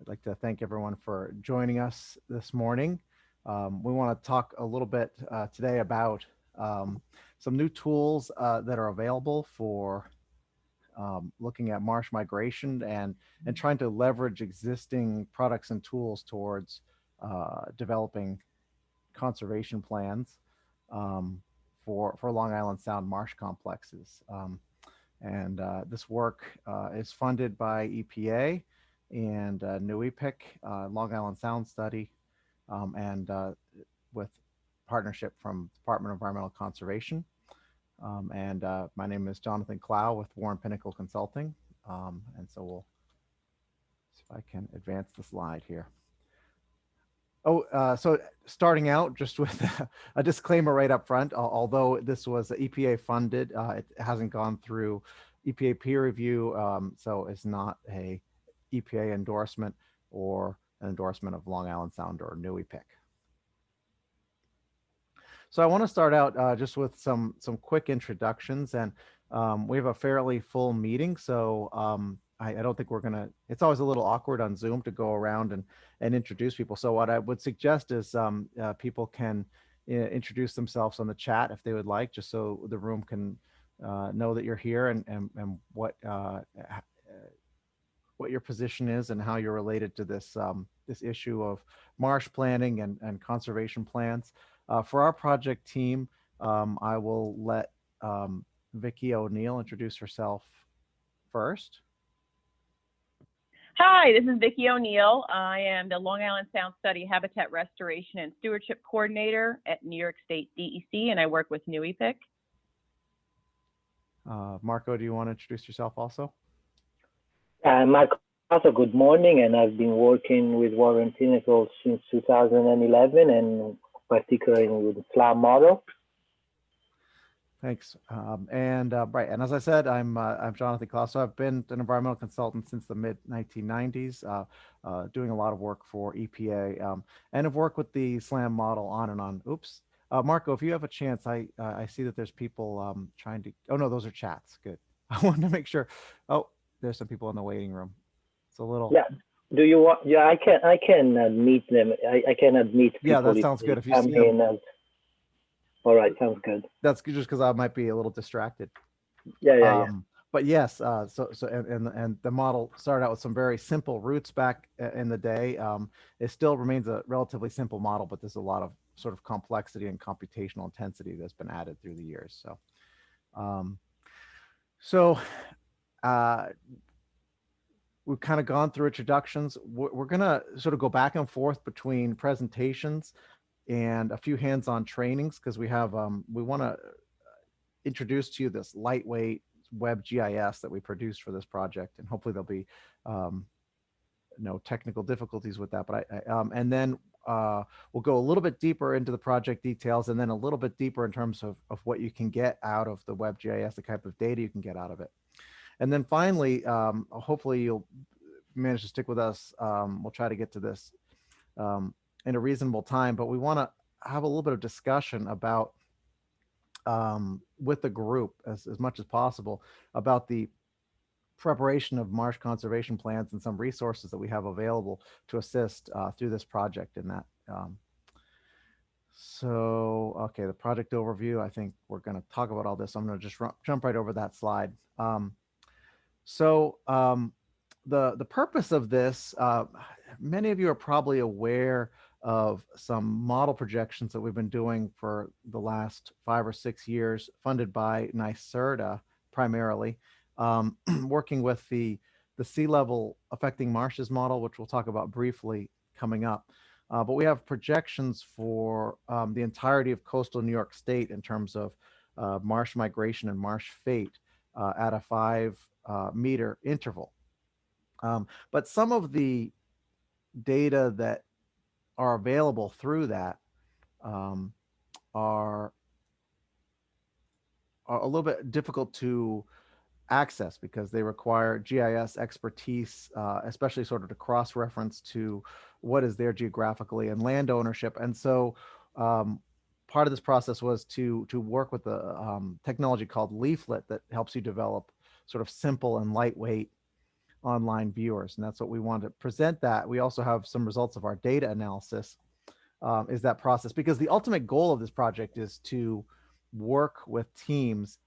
like to thank everyone for joining us this morning. We want to talk a little bit today about some new tools that are available for looking at marsh migration and trying to leverage existing products and tools towards developing conservation plans for Long Island Sound marsh complexes. And this work is funded by EPA and NEIWPCC, Long Island Sound Study, and with partnership from Department of Environmental Conservation. And my name is Jonathan Clow with Warren Pinnacle Consulting. And so we'll see if I can advance the slide here. So starting out just with a disclaimer right up front, although this was EPA funded, it hasn't gone through EPA peer review, so it's not a EPA endorsement or an endorsement of Long Island Sound or NEIWPCC. So I want to start out just with some quick introductions, and we have a fairly full meeting, so I don't think we're gonna, it's always a little awkward on Zoom to go around and introduce people. So what I would suggest is people can introduce themselves on the chat if they would like, just so the room can know that you're here and what your position is and how you're related to this this issue of marsh planning and conservation plans. For our project team, I will let Vicki O'Neill introduce herself first. Hi, this is Vicki O'Neill. I am the Long Island Sound Study Habitat Restoration and Stewardship Coordinator at New York State DEC, and I work with NEIWPCC. Marco, do you want to introduce yourself also? Marco, good morning, and I've been working with Warren Pinnacle since 2011, and particularly with the SLAM model. Thanks. Right, and as I said, I'm Jonathan Klaus. So I've been an environmental consultant since the mid-1990s, doing a lot of work for EPA, and have worked with the SLAM model on and on. Oops, Marco, if you have a chance, I see that there's people trying to. Oh no, those are chats. Good. I wanted to make sure. Oh, there's some people in the waiting room. It's a little. Yeah. Do you want? Yeah, I can meet them. I can admit. Yeah, that sounds good. If you see them. All right, sounds good. That's good, just because I might be a little distracted. Yeah. But yes, and the model started out with some very simple roots back in the day. It still remains a relatively simple model, but there's a lot of sort of complexity and computational intensity that's been added through the years. So, we've kind of gone through introductions. We're gonna sort of go back and forth between presentations and a few hands-on trainings, because we have we want to introduce to you this lightweight web GIS that we produced for this project, and hopefully there'll be no technical difficulties with that. But and then we'll go a little bit deeper into the project details, and then a little bit deeper in terms of what you can get out of the web GIS, the type of data you can get out of it. And then finally, hopefully you'll manage to stick with us. We'll try to get to this in a reasonable time, but we want to have a little bit of discussion about with the group as much as possible about the preparation of marsh conservation plans and some resources that we have available to assist through this project in that. So, okay, the project overview, I think we're going to talk about all this. I'm going to just jump right over that slide. The purpose of this, many of you are probably aware of some model projections that we've been doing for the last 5 or 6 years, funded by NYSERDA primarily, working with the sea level affecting marshes model, which we'll talk about briefly coming up. But we have projections for the entirety of coastal New York State in terms of marsh migration and marsh fate at a 5-meter interval. But some of the data that are available through that are a little bit difficult to access because they require GIS expertise, especially sort of to cross-reference to what is there geographically and land ownership. And so part of this process was to work with a technology called Leaflet that helps you develop sort of simple and lightweight online viewers. And that's what we want to present. That we also have some results of our data analysis, is that process, because the ultimate goal of this project is to work with teams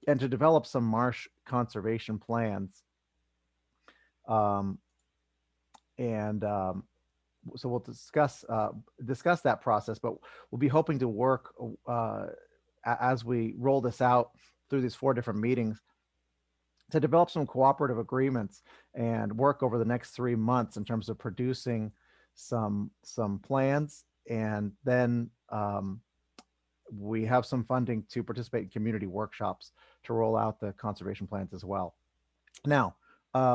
and to develop some marsh conservation plans. And so we'll discuss that process, but we'll be hoping to work as we roll this out through these 4 different meetings to develop some cooperative agreements and work over the next 3 months in terms of producing some plans. And then we have some funding to participate in community workshops to roll out the conservation plans as well. Now,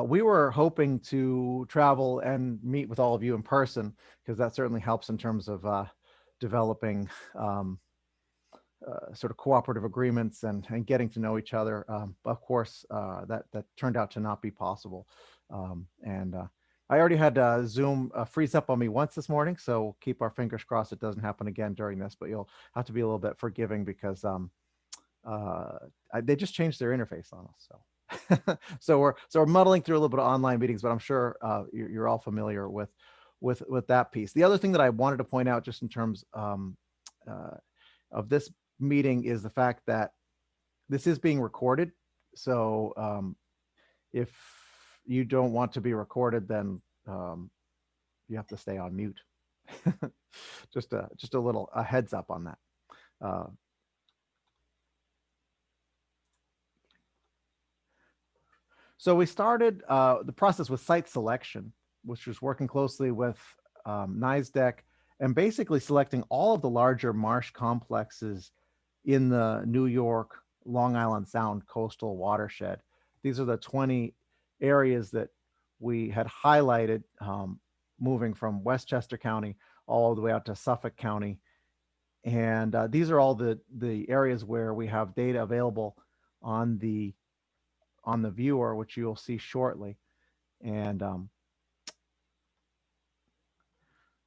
we were hoping to travel and meet with all of you in person, because that certainly helps in terms of developing sort of cooperative agreements and getting to know each other. But of course, that turned out to not be possible. I already had Zoom freeze up on me once this morning, so keep our fingers crossed it doesn't happen again during this, but you'll have to be a little bit forgiving, because they just changed their interface on us. So we're muddling through a little bit of online meetings, but I'm sure you're all familiar with that piece. The other thing that I wanted to point out, just in terms of this meeting, is the fact that this is being recorded. So if you don't want to be recorded, then you have to stay on mute. just a little heads up on that. So we started the process with site selection, which was working closely with NYSDEC and basically selecting all of the larger marsh complexes in the New York, Long Island Sound coastal watershed. These are the 20 areas that we had highlighted, moving from Westchester County all the way out to Suffolk County. And these are all the areas where we have data available on the viewer, which you'll see shortly. And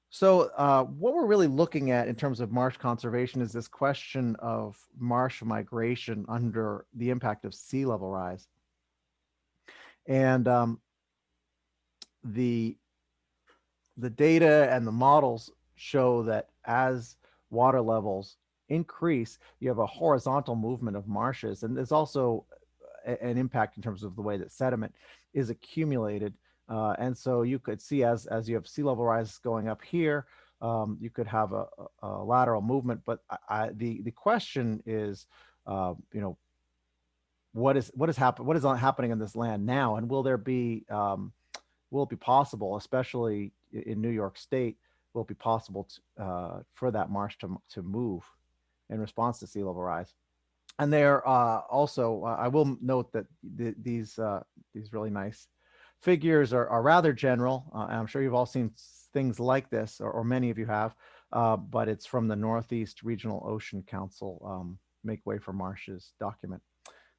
so what we're really looking at in terms of marsh conservation is this question of marsh migration under the impact of sea level rise. And the data and the models show that as water levels increase, you have a horizontal movement of marshes, and there's also an impact in terms of the way that sediment is accumulated. And so you could see as you have sea level rise going up here, you could have a lateral movement. But the question is, what is happening in this land now, and will it be possible, especially in New York State, will it be possible for that marsh to move in response to sea level rise? And there also, I will note that these really nice figures are rather general. I'm sure you've all seen things like this, or many of you have, but it's from the Northeast Regional Ocean Council Make Way for Marshes document.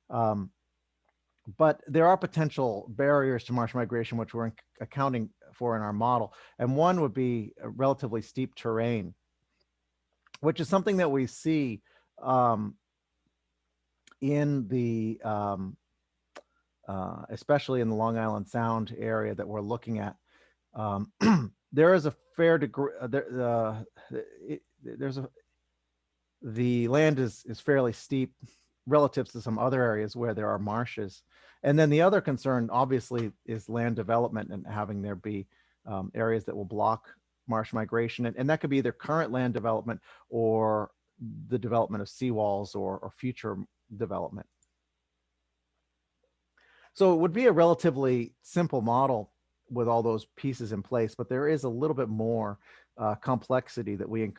But there are potential barriers to marsh migration, which we're accounting for in our model. And one would be a relatively steep terrain, which is something that we see in the especially in the Long Island Sound area that we're looking at. There is a fair degree, the land is fairly steep relative to some other areas where there are marshes. And then the other concern obviously is land development and having there be areas that will block marsh migration. And that could be either current land development or the development of seawalls or future development. So it would be a relatively simple model with all those pieces in place, but there is a little bit more complexity that we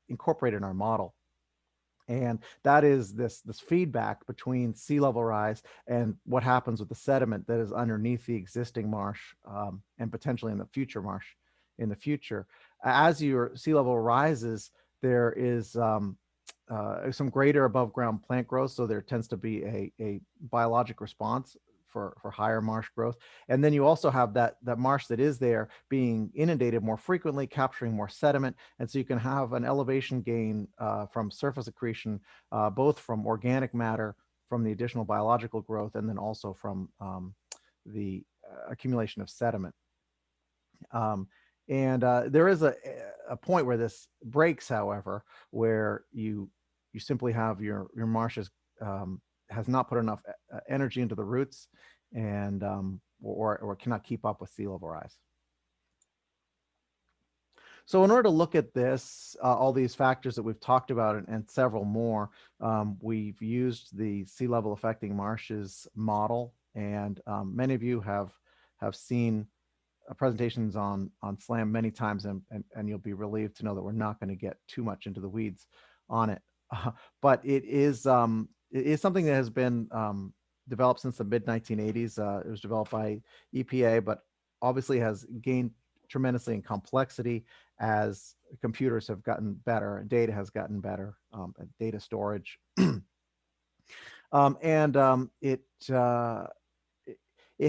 incorporate in our model. And that is this feedback between sea level rise and what happens with the sediment that is underneath the existing marsh, and potentially in the future marsh in the future. As your sea level rises, there is some greater above ground plant growth. So there tends to be a biologic response for higher marsh growth. And then you also have that marsh that is there being inundated more frequently, capturing more sediment. And so you can have an elevation gain from surface accretion, both from organic matter, from the additional biological growth, and then also from the accumulation of sediment. There is a point where this breaks, however, where you simply have your marshes has not put enough energy into the roots, and or cannot keep up with sea level rise. So in order to look at this, all these factors that we've talked about and several more, we've used the sea level affecting marshes model, and many of you have seen presentations on SLAM many times, and you'll be relieved to know that we're not going to get too much into the weeds on it. But it is something that has been developed since the mid 1980s. It was developed by EPA, but obviously has gained tremendously in complexity as computers have gotten better and data has gotten better, data storage. It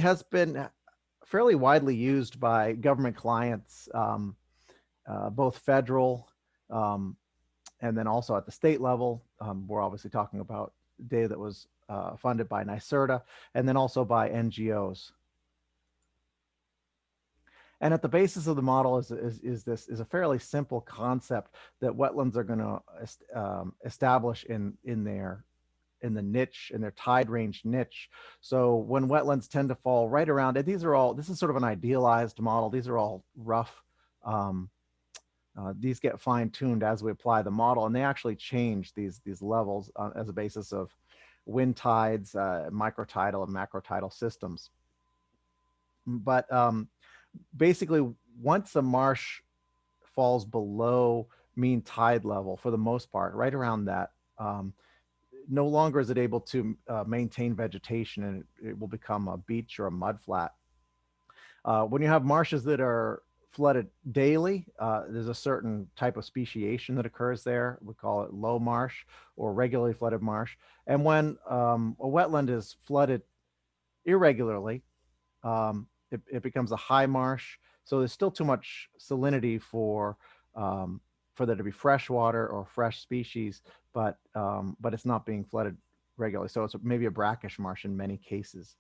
has been fairly widely used by government clients, both federal and then also at the state level. We're obviously talking about data that was funded by NYSERDA and then also by NGOs. And at the basis of the model is a fairly simple concept that wetlands are going to establish in the niche, in their tide range niche. So when wetlands tend to fall right around, and this is sort of an idealized model. These are all rough. These get fine tuned as we apply the model, and they actually change these levels as a basis of wind tides, microtidal and macrotidal systems. But basically, once a marsh falls below mean tide level, for the most part, right around that, no longer is it able to maintain vegetation, and it will become a beach or a mud flat. When you have marshes that are flooded daily, there's a certain type of speciation that occurs there. We call it low marsh or regularly flooded marsh. And when a wetland is flooded irregularly, it becomes a high marsh. So there's still too much salinity for there to be fresh water or fresh species, but it's not being flooded regularly. So it's maybe a brackish marsh in many cases.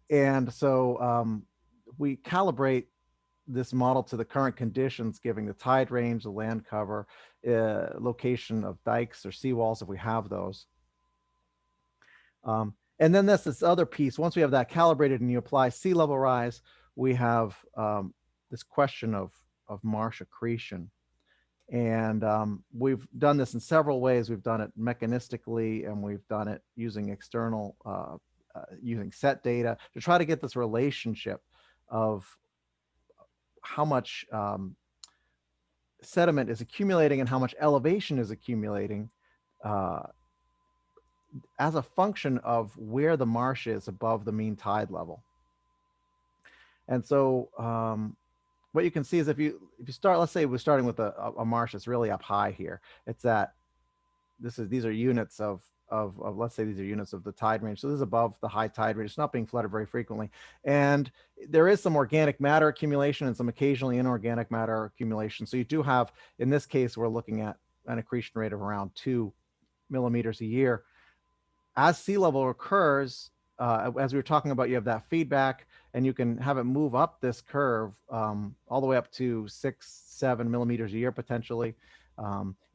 And so we calibrate this model to the current conditions, giving the tide range, the land cover, location of dikes or seawalls if we have those. And then there's this other piece. Once we have that calibrated and you apply sea level rise, we have this question of marsh accretion. And we've done this in several ways. We've done it mechanistically, and we've done it using external, using set data to try to get this relationship of how much sediment is accumulating and how much elevation is accumulating as a function of where the marsh is above the mean tide level. And so what you can see is if you start, let's say we're starting with a marsh that's really up high here. It's that these are units of let's say these are units of the tide range. So this is above the high tide range. It's not being flooded very frequently. And there is some organic matter accumulation and some occasionally inorganic matter accumulation. So you do have, in this case, we're looking at an accretion rate of around 2 millimeters a year. As sea level occurs, as we were talking about, you have that feedback, and you can have it move up this curve all the way up to 6-7 millimeters a year potentially.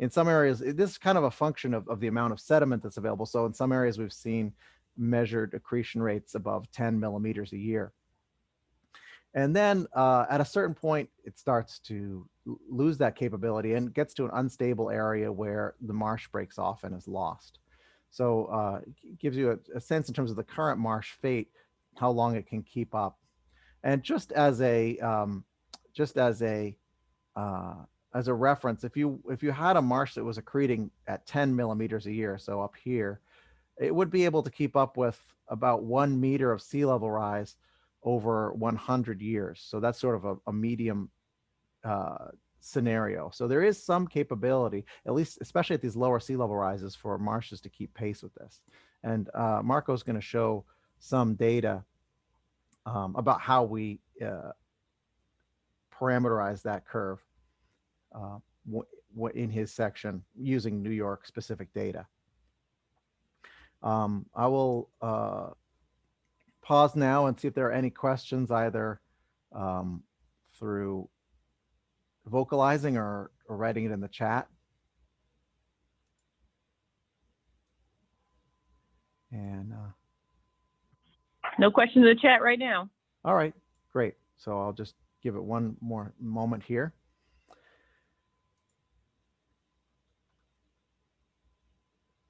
In some areas, this is kind of a function of the amount of sediment that's available. So in some areas, we've seen measured accretion rates above 10 millimeters a year. And then at a certain point, it starts to lose that capability and gets to an unstable area where the marsh breaks off and is lost. So it gives you a sense in terms of the current marsh fate, how long it can keep up. And just as a reference, if you had a marsh that was accreting at 10 millimeters a year, so up here, it would be able to keep up with about 1 meter of sea level rise over 100 years. So that's sort of a medium scenario. So there is some capability, at least especially at these lower sea level rises, for marshes to keep pace with this. And Marco's going to show some data about how we parameterize that curve in his section using New York specific data. I will pause now and see if there are any questions either through vocalizing or writing it in the chat. And No questions in the chat right now. all right, great. So I'll just give it one more moment here.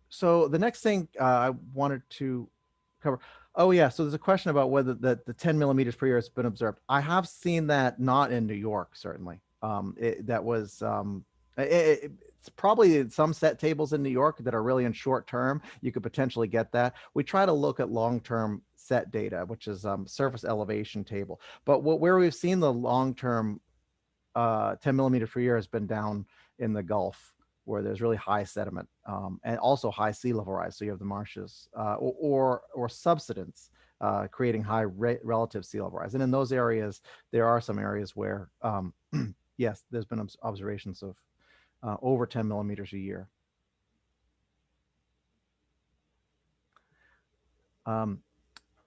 So the next thing I wanted to cover, oh yeah, so there's a question about whether the 10 millimeters per year has been observed. I have seen that not in New York, certainly. It's probably some set tables in New York that are really in short term. You could potentially get that. We try to look at long-term set data, which is surface elevation table. But where we've seen the long-term 10 millimeters per year has been down in the Gulf, where there's really high sediment and also high sea level rise. So you have the marshes or subsidence creating high relative sea level rise. And in those areas, there are some areas where, yes, there's been observations of over 10 millimeters a year.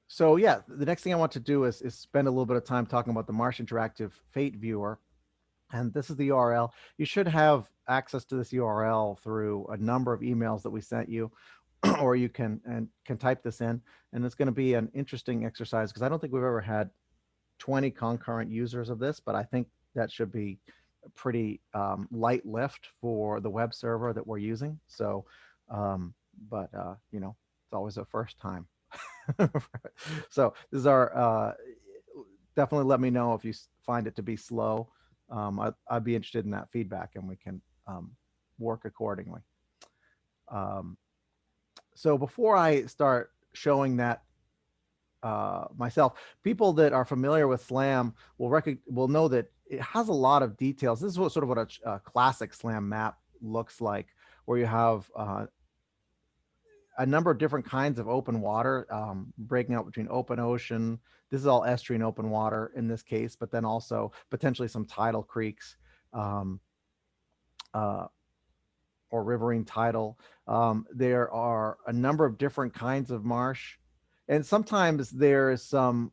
So yeah, the next thing I want to do is spend a little bit of time talking about the Marsh Interactive Fate Viewer. And this is the URL. You should have access to this URL through a number of emails that we sent you, or you can type this in. And it's going to be an interesting exercise because I don't think we've ever had 20 concurrent users of this, but I think that should be a pretty light lift for the web server that we're using. So, you know, it's always a first time. So this is our, definitely let me know if you find it to be slow. I'd be interested in that feedback and we can work accordingly. So before I start showing that myself, people that are familiar with SLAM will know that it has a lot of details. This is what a classic SLAM map looks like, where you have a number of different kinds of open water, breaking out between open ocean. This is all estuarine open water in this case, but then also potentially some tidal creeks or riverine tidal. There are a number of different kinds of marsh, and sometimes there is some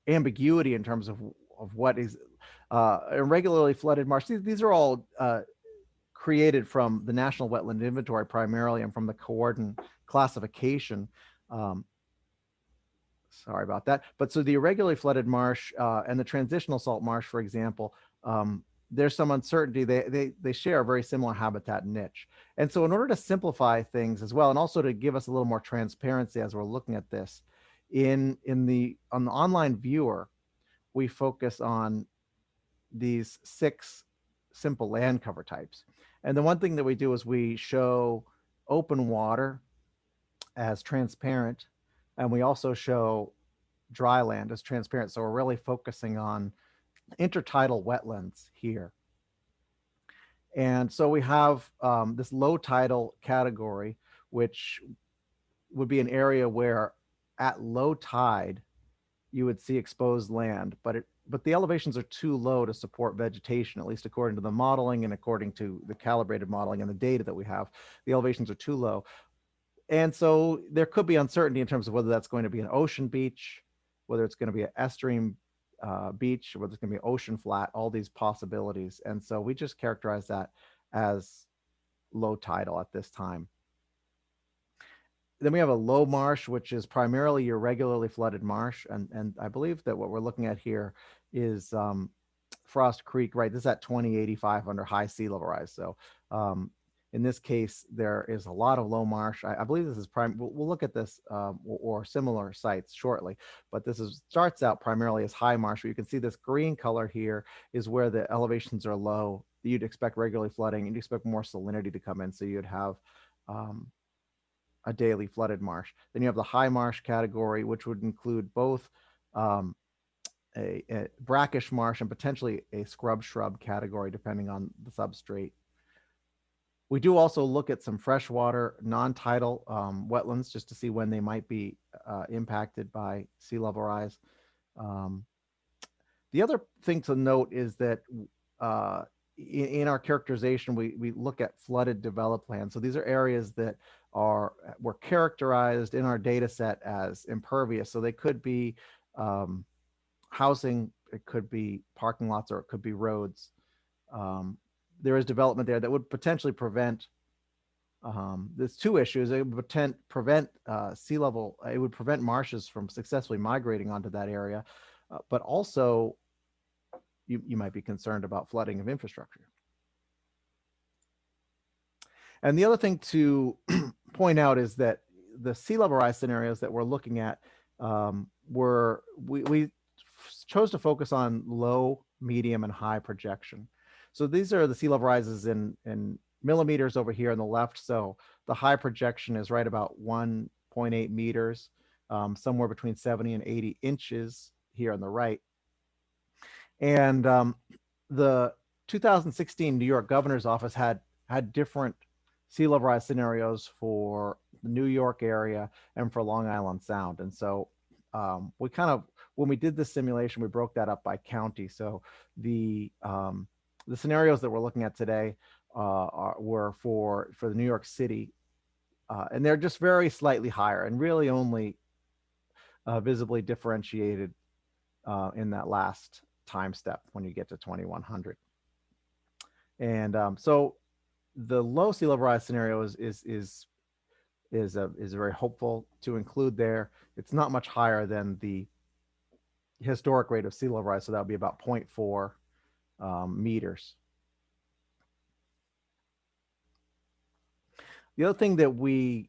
ambiguity in terms of what is irregularly flooded marsh. These are all created from the National Wetland Inventory primarily and from the coordinate classification. Sorry about that. But so the irregularly flooded marsh and the transitional salt marsh, for example, there's some uncertainty. They share a very similar habitat niche. And so in order to simplify things as well, and also to give us a little more transparency as we're looking at this, on the online viewer, we focus on these 6 simple land cover types. And the one thing that we do is we show open water as transparent, and we also show dry land as transparent. So we're really focusing on intertidal wetlands here. And so we have this low tidal category, which would be an area where at low tide, you would see exposed land, but the elevations are too low to support vegetation, at least according to the modeling and according to the calibrated modeling and the data that we have. The elevations are too low. And so there could be uncertainty in terms of whether that's going to be an ocean beach, whether it's going to be an estuarine beach, whether it's going to be ocean flat, all these possibilities. And so we just characterize that as low tidal at this time. Then we have a low marsh, which is primarily your regularly flooded marsh. And I believe that what we're looking at here is Frost Creek, right? This is at 2085 under high sea level rise. So in this case, there is a lot of low marsh. I believe this is we'll look at this or similar sites shortly, but this starts out primarily as high marsh. You can see this green color here is where the elevations are low. You'd expect regularly flooding, you'd expect more salinity to come in. So you'd have a daily flooded marsh. Then you have the high marsh category, which would include both a brackish marsh and potentially a scrub shrub category, depending on the substrate. We do also look at some freshwater, non-tidal wetlands just to see when they might be impacted by sea level rise. The other thing to note is that in our characterization, we look at flooded developed land. So these are areas that were characterized in our data set as impervious. So they could be housing, it could be parking lots, or it could be roads. There is development there that would potentially prevent, there's two issues. It would prevent sea level, it would prevent marshes from successfully migrating onto that area, but also you might be concerned about flooding of infrastructure. And the other thing to point out is that the sea level rise scenarios that we're looking at we chose to focus on low, medium, and high projection. So these are the sea level rises in millimeters over here on the left. So the high projection is right about 1.8 meters, somewhere between 70 and 80 inches here on the right. And the 2016 New York Governor's Office had different sea level rise scenarios for the New York area and for Long Island Sound. And so we kind of, when we did this simulation, we broke that up by county. So the scenarios that we're looking at today were for the New York City, and they're just very slightly higher and really only visibly differentiated in that last time step when you get to 2100. And so the low sea level rise scenario is very hopeful to include there. It's not much higher than the historic rate of sea level rise, so that would be about 0.4 meters. The other thing that we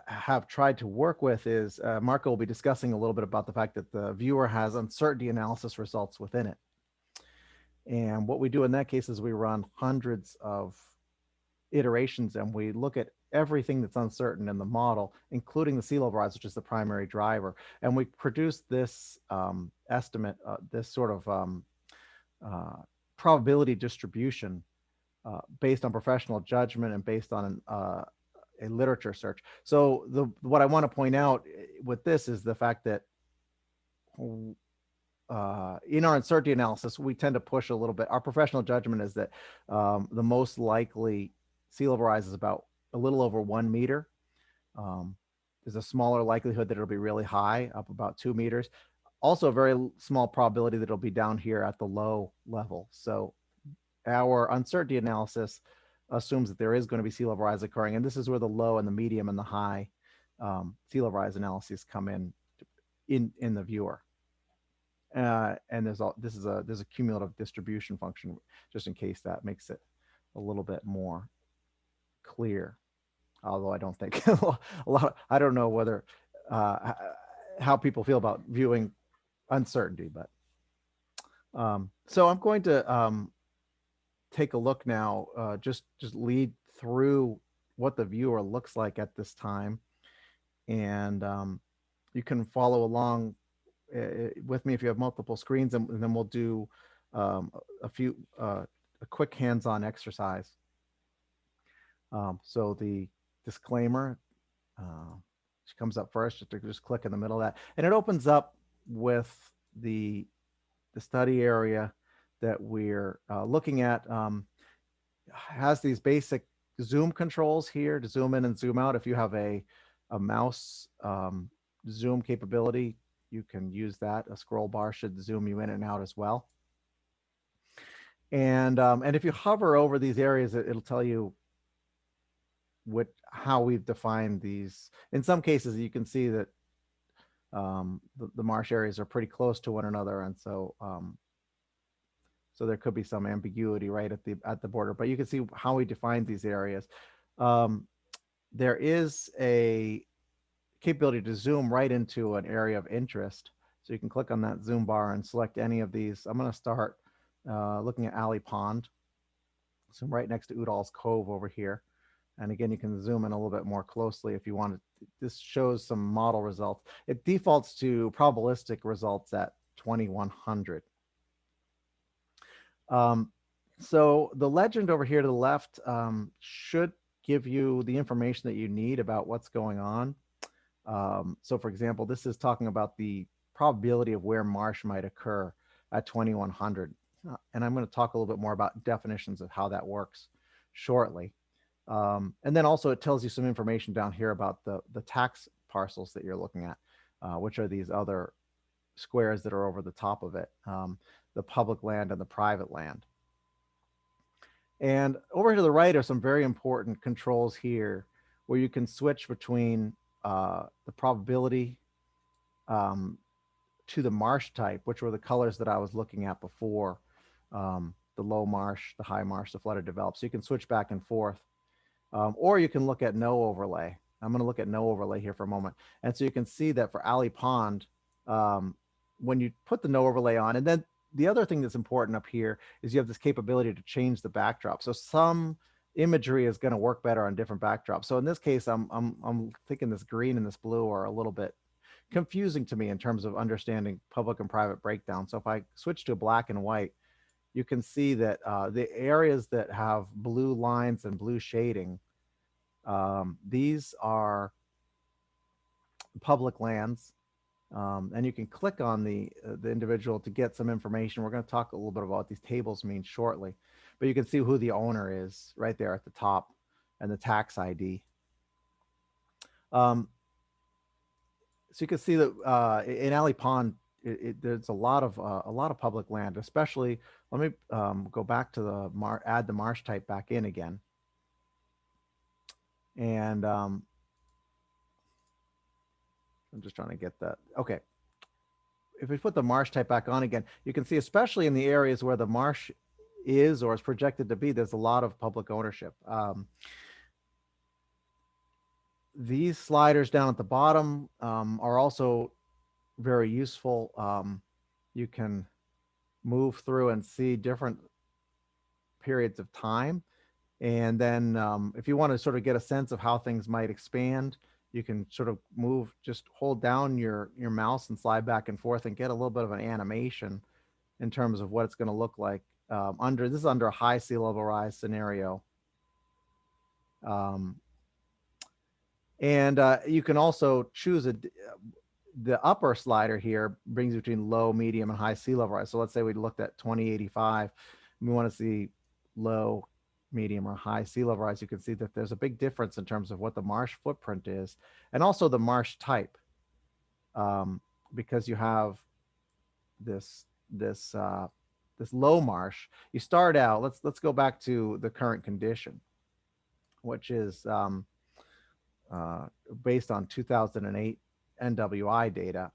have tried to work with is, Marco will be discussing a little bit about the fact that the viewer has uncertainty analysis results within it. And what we do in that case is we run hundreds of iterations and we look at everything that's uncertain in the model, including the sea level rise, which is the primary driver. And we produce this estimate, this sort of probability distribution based on professional judgment and based on a literature search. So what I want to point out with this is the fact that in our uncertainty analysis, we tend to push a little bit. Our professional judgment is that the most likely sea level rise is about a little over 1 meter. There's a smaller likelihood that it'll be really high, up about 2 meters. Also a very small probability that it'll be down here at the low level. So our uncertainty analysis assumes that there is going to be sea level rise occurring. And this is where the low and the medium and the high sea level rise analyses come in the viewer. And there's a cumulative distribution function, just in case that makes it a little bit more clear. Although I don't think I don't know whether how people feel about viewing uncertainty, but so I'm going to take a look now, just lead through what the viewer looks like at this time, and you can follow along with me if you have multiple screens, and then we'll do a quick hands-on exercise. So the disclaimer which comes up first, just click in the middle of that, and it opens up with the study area that we're looking at. Has these basic zoom controls here to zoom in and zoom out. If you have a mouse zoom capability, you can use that. A scroll bar should zoom you in and out as well. And if you hover over these areas, it'll tell you how we've defined these. In some cases, you can see that the marsh areas are pretty close to one another, and so so there could be some ambiguity right at the border. But you can see how we defined these areas. There is a capability to zoom right into an area of interest. So you can click on that zoom bar and select any of these. I'm going to start looking at Alley Pond. So I'm right next to Udall's Cove over here. And again, you can zoom in a little bit more closely if you want to. This shows some model results. It defaults to probabilistic results at 2100. So the legend over here to the left should give you the information that you need about what's going on. So for example, this is talking about the probability of where marsh might occur at 2100. And I'm going to talk a little bit more about definitions of how that works shortly. And then also it tells you some information down here about the tax parcels that you're looking at, which are these other squares that are over the top of it, the public land and the private land. And over to the right are some very important controls here where you can switch between the probability to the marsh type, which were the colors that I was looking at before, the low marsh, the high marsh, the flooded developed. So you can switch back and forth. Or you can look at no overlay. I'm going to look at no overlay here for a moment. And so you can see that for Alley Pond, when you put the no overlay on, and then the other thing that's important up here is you have this capability to change the backdrop. So some imagery is going to work better on different backdrops. So in this case, I'm thinking this green and this blue are a little bit confusing to me in terms of understanding public and private breakdown. So if I switch to black and white, you can see that the areas that have blue lines and blue shading, these are public lands. And you can click on the individual to get some information. We're going to talk a little bit about what these tables mean shortly, but you can see who the owner is right there at the top and the tax ID. So you can see that in Alley Pond, there's a lot of public land, especially. Let me go back to the add the marsh type back in again, and I'm just trying to get that. Okay, if we put the marsh type back on again, you can see, especially in the areas where the marsh is or is projected to be, there's a lot of public ownership. These sliders down at the bottom are also very useful. You can move through and see different periods of time. And then if you want to sort of get a sense of how things might expand, you can sort of move, just hold down your mouse and slide back and forth and get a little bit of an animation in terms of what it's going to look like. This is under a high sea level rise scenario. And you can also choose the upper slider here brings between low, medium, and high sea level rise. So let's say we looked at 2085. We want to see low, medium, or high sea level rise. You can see that there's a big difference in terms of what the marsh footprint is, and also the marsh type, because you have this low marsh. You start out. Let's go back to the current condition, which is based on 2008 NWI data,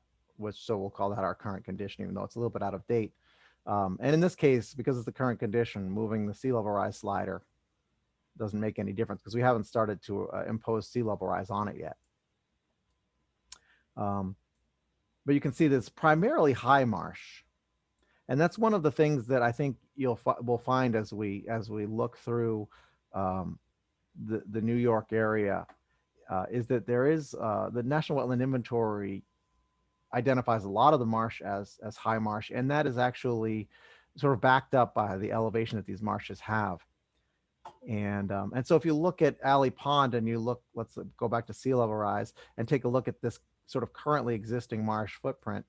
so we'll call that our current condition, even though it's a little bit out of date. And in this case, because it's the current condition, moving the sea level rise slider doesn't make any difference because we haven't started to impose sea level rise on it yet. But you can see that it's primarily high marsh. And that's one of the things that I think we'll find as we look through the New York area, is that there is the National Wetland Inventory identifies a lot of the marsh as high marsh, and that is actually sort of backed up by the elevation that these marshes have. And so if you look at Alley Pond and you look, let's go back to sea level rise and take a look at this sort of currently existing marsh footprint,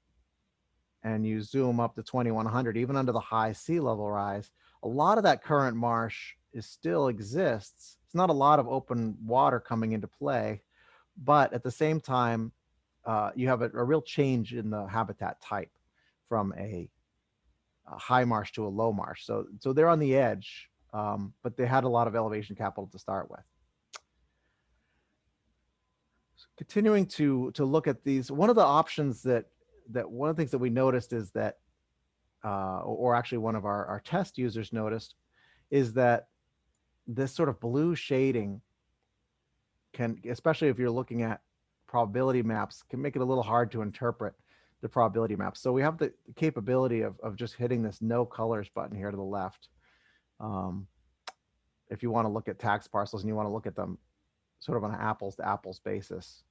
and you zoom up to 2100, even under the high sea level rise, a lot of that current marsh still exists. It's not a lot of open water coming into play, but at the same time, you have a real change in the habitat type from a high marsh to a low marsh. So they're on the edge, but they had a lot of elevation capital to start with. So continuing to look at these, one of the options that one of the things that we noticed is that, or actually one of our test users noticed, is that this sort of blue shading can, especially if you're looking at probability maps, can make it a little hard to interpret the probability maps. So we have the capability of just hitting this no colors button here to the left. If you want to look at tax parcels and you want to look at them sort of on an apples to apples basis,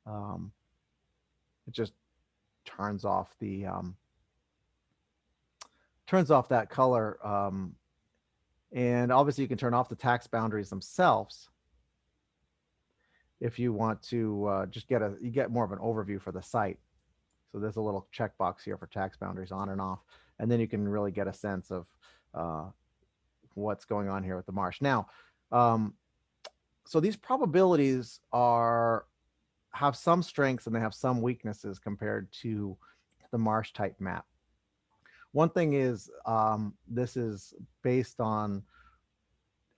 it just turns off that color. And obviously you can turn off the tax boundaries themselves if you want to just you get more of an overview for the site. So there's a little checkbox here for tax boundaries on and off. And then you can really get a sense of what's going on here with the marsh. Now, so these probabilities have some strengths and they have some weaknesses compared to the marsh type map. One thing is this is based on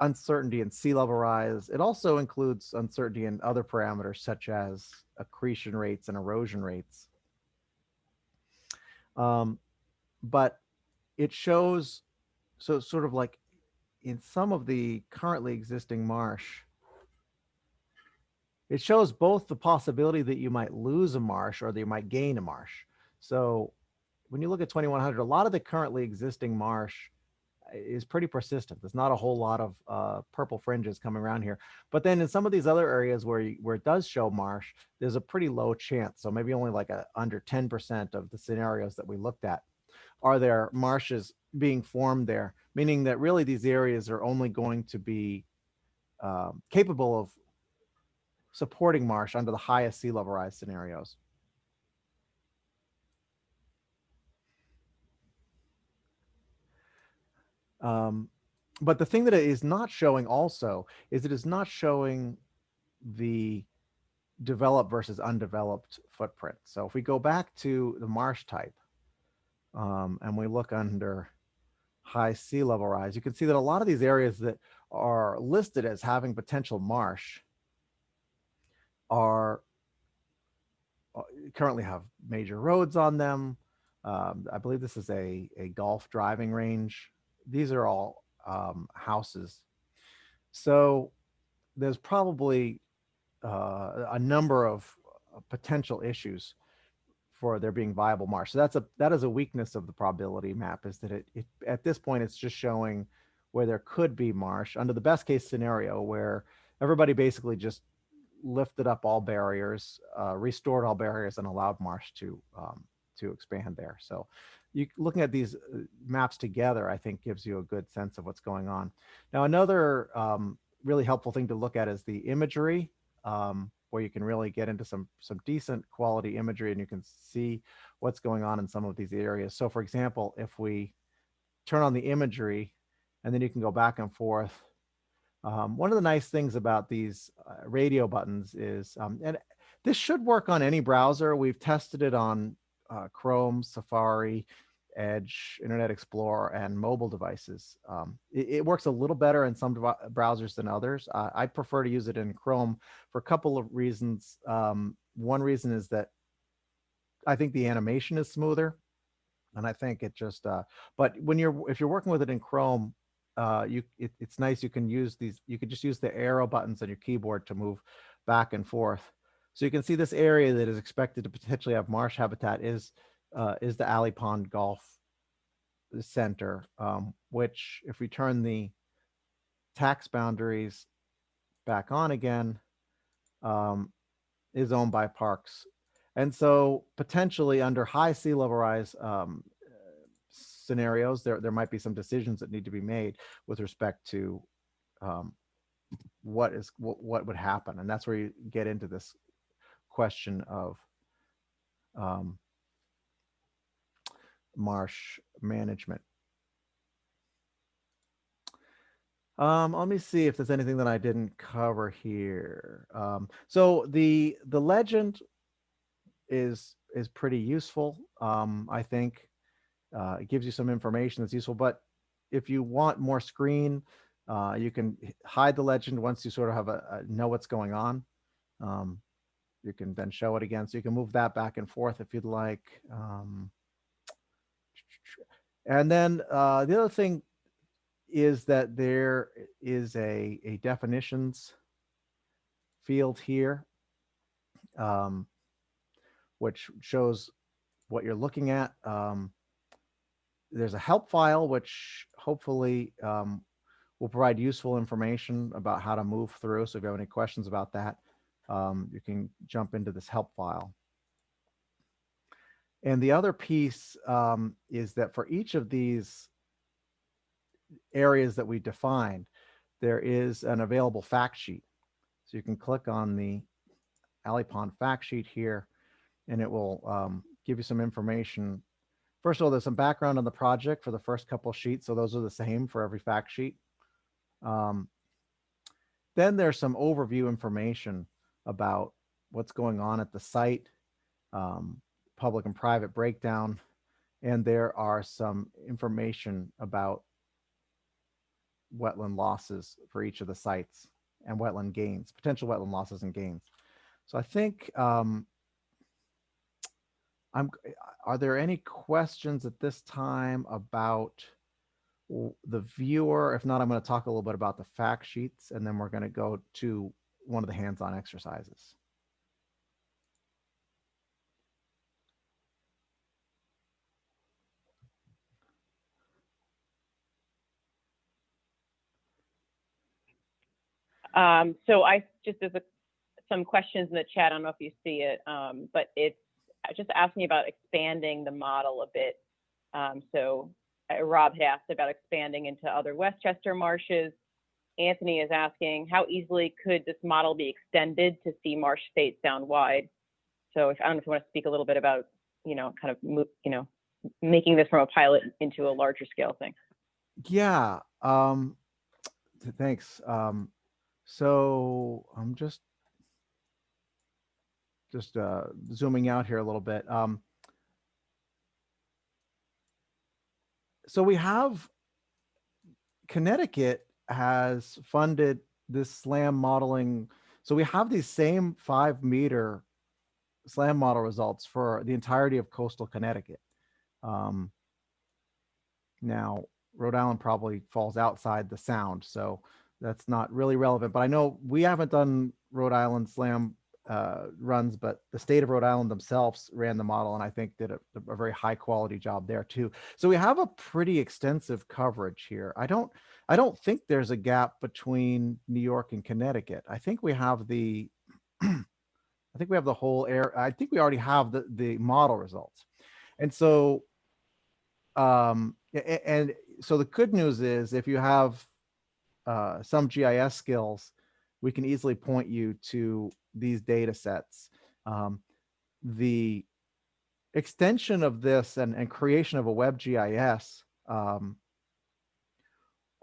uncertainty in sea level rise. It also includes uncertainty in other parameters such as accretion rates and erosion rates. But it shows, so sort of like in some of the currently existing marsh, it shows both the possibility that you might lose a marsh or that you might gain a marsh. So when you look at 2100, a lot of the currently existing marsh is pretty persistent. There's not a whole lot of purple fringes coming around here. But then in some of these other areas where it does show marsh, there's a pretty low chance. So maybe only like under 10% of the scenarios that we looked at are there marshes being formed there, meaning that really these areas are only going to be capable of supporting marsh under the highest sea level rise scenarios. But the thing that it is not showing also is it is not showing the developed versus undeveloped footprint. So if we go back to the marsh type and we look under high sea level rise, you can see that a lot of these areas that are listed as having potential marsh are currently have major roads on them. I believe this is a golf driving range. These are all houses. So there's probably a number of potential issues for there being viable marsh. So that is a weakness of the probability map, is that it at this point it's just showing where there could be marsh under the best case scenario, where everybody basically just lifted up all barriers, restored all barriers, and allowed marsh to expand there. So looking at these maps together, I think gives you a good sense of what's going on. Now, another really helpful thing to look at is the imagery, where you can really get into some decent quality imagery and you can see what's going on in some of these areas. So for example, if we turn on the imagery and then you can go back and forth, one of the nice things about these radio buttons is, and this should work on any browser. We've tested it on Chrome, Safari, Edge, Internet Explorer, and mobile devices. It works a little better in some browsers than others. I prefer to use it in Chrome for a couple of reasons. One reason is that I think the animation is smoother, and I think it just. But if you're working with it in Chrome, it's nice. You can use these. You could just use the arrow buttons on your keyboard to move back and forth. So you can see this area that is expected to potentially have marsh habitat is the Alley Pond Golf Center, which if we turn the tax boundaries back on again, is owned by Parks. And so potentially under high sea level rise scenarios, there might be some decisions that need to be made with respect to what would happen. And that's where you get into this question of marsh management. Let me see if there's anything that I didn't cover here. So the legend is pretty useful. I think it gives you some information that's useful, but if you want more screen, you can hide the legend once you sort of have know what's going on. You can then show it again. So you can move that back and forth if you'd like. And then the other thing is that there is a definitions field here, which shows what you're looking at. There's a help file, which hopefully will provide useful information about how to move through. So if you have any questions about that, you can jump into this help file. And the other piece is that for each of these areas that we defined, there is an available fact sheet. So you can click on the Alley Pond fact sheet here, and it will give you some information. First of all, there's some background on the project for the first couple sheets, so those are the same for every fact sheet. Then there's some overview information about what's going on at the site, public and private breakdown, and there are some information about wetland losses for each of the sites and wetland gains, potential wetland losses and gains. So I think, are there any questions at this time about the viewer? If not, I'm going to talk a little bit about the fact sheets, and then we're going to go to one of the hands-on exercises. So I just, there's some questions in the chat. I don't know if you see it, but it's just asking about expanding the model a bit. So Rob had asked about expanding into other Westchester marshes. Anthony is asking, how easily could this model be extended to see marsh state sound wide? So I don't know if you want to speak a little bit about, kind of, making this from a pilot into a larger scale thing. Yeah, thanks. So I'm just zooming out here a little bit. So we have, Connecticut has funded this SLAM modeling. So we have these same 5-meter SLAM model results for the entirety of coastal Connecticut. Now, Rhode Island probably falls outside the sound, so that's not really relevant. But I know we haven't done Rhode Island SLAM runs, but the state of Rhode Island themselves ran the model, and I think did a very high quality job there too. So we have a pretty extensive coverage here. I don't think there's a gap between New York and Connecticut. I think we have the I think we have the whole air. I think we already have the model results. And so and so the good news is, if you have some GIS skills, we can easily point you to these data sets. The extension of this and creation of a web GIS, a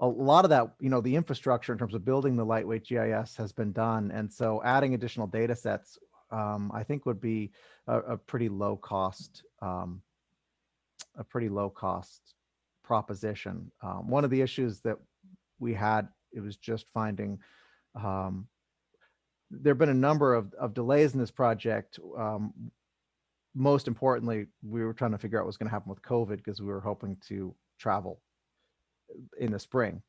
lot of that, the infrastructure in terms of building the lightweight GIS has been done. And so adding additional data sets, I think would be a pretty low cost, proposition. One of the issues that we had, it was just finding, there have been a number of delays in this project. Most importantly, we were trying to figure out what was going to happen with COVID, because we were hoping to travel in the spring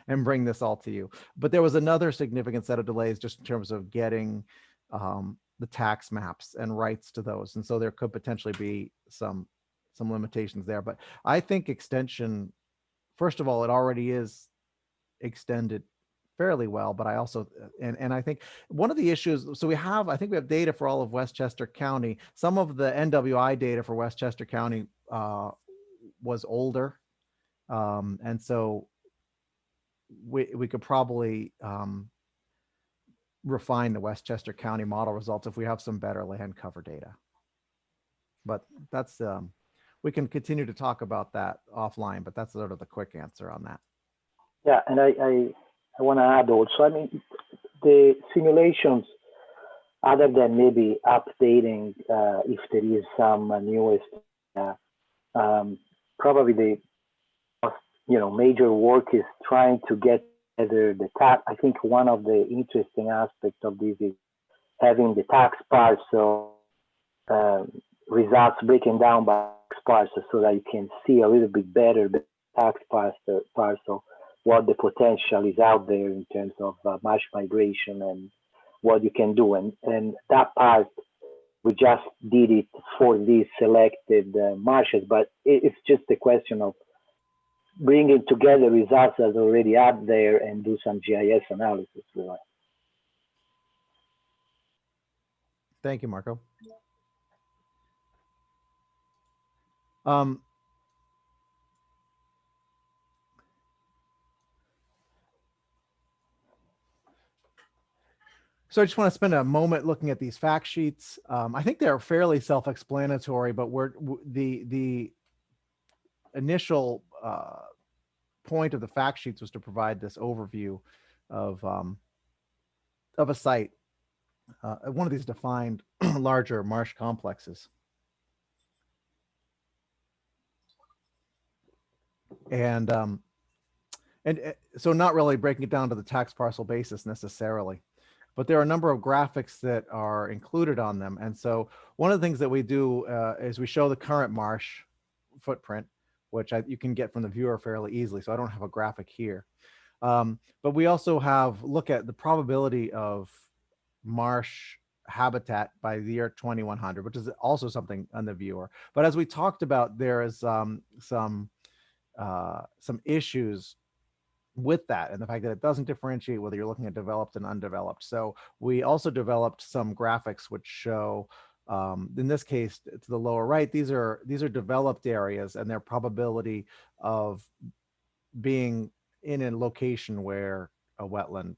and bring this all to you. But there was another significant set of delays just in terms of getting the tax maps and rights to those. And so there could potentially be some limitations there. But I think extension, first of all, it already is extended fairly well, but I also, and I think one of the issues, so I think we have data for all of Westchester County. Some of the NWI data for Westchester County was older. And so we could probably refine the Westchester County model results if we have some better land cover data. But that's, we can continue to talk about that offline, but that's sort of the quick answer on that. Yeah, and I want to add also, I mean, the simulations, other than maybe updating if there is some newest, probably the major work is trying to get together the tax. I think one of the interesting aspects of this is having the tax parcel results breaking down by tax parcel, so that you can see a little bit better the tax parcel, what the potential is out there in terms of marsh migration and what you can do. And that part, we just did it for these selected marshes, but it's just a question of bringing together results that's already out there and do some GIS analysis. Really. Thank you, Marco. So I just want to spend a moment looking at these fact sheets. I think they're fairly self-explanatory, but the initial point of the fact sheets was to provide this overview of a site, one of these defined larger marsh complexes. And so not really breaking it down to the tax parcel basis necessarily, but there are a number of graphics that are included on them. And so one of the things that we do is we show the current marsh footprint, which you can get from the viewer fairly easily. So I don't have a graphic here. But we also look at the probability of marsh habitat by the year 2100, which is also something on the viewer. But as we talked about, there is some issues with that, and the fact that it doesn't differentiate whether you're looking at developed and undeveloped. So we also developed some graphics which show, in this case, to the lower right, these are developed areas and their probability of being in a location where a wetland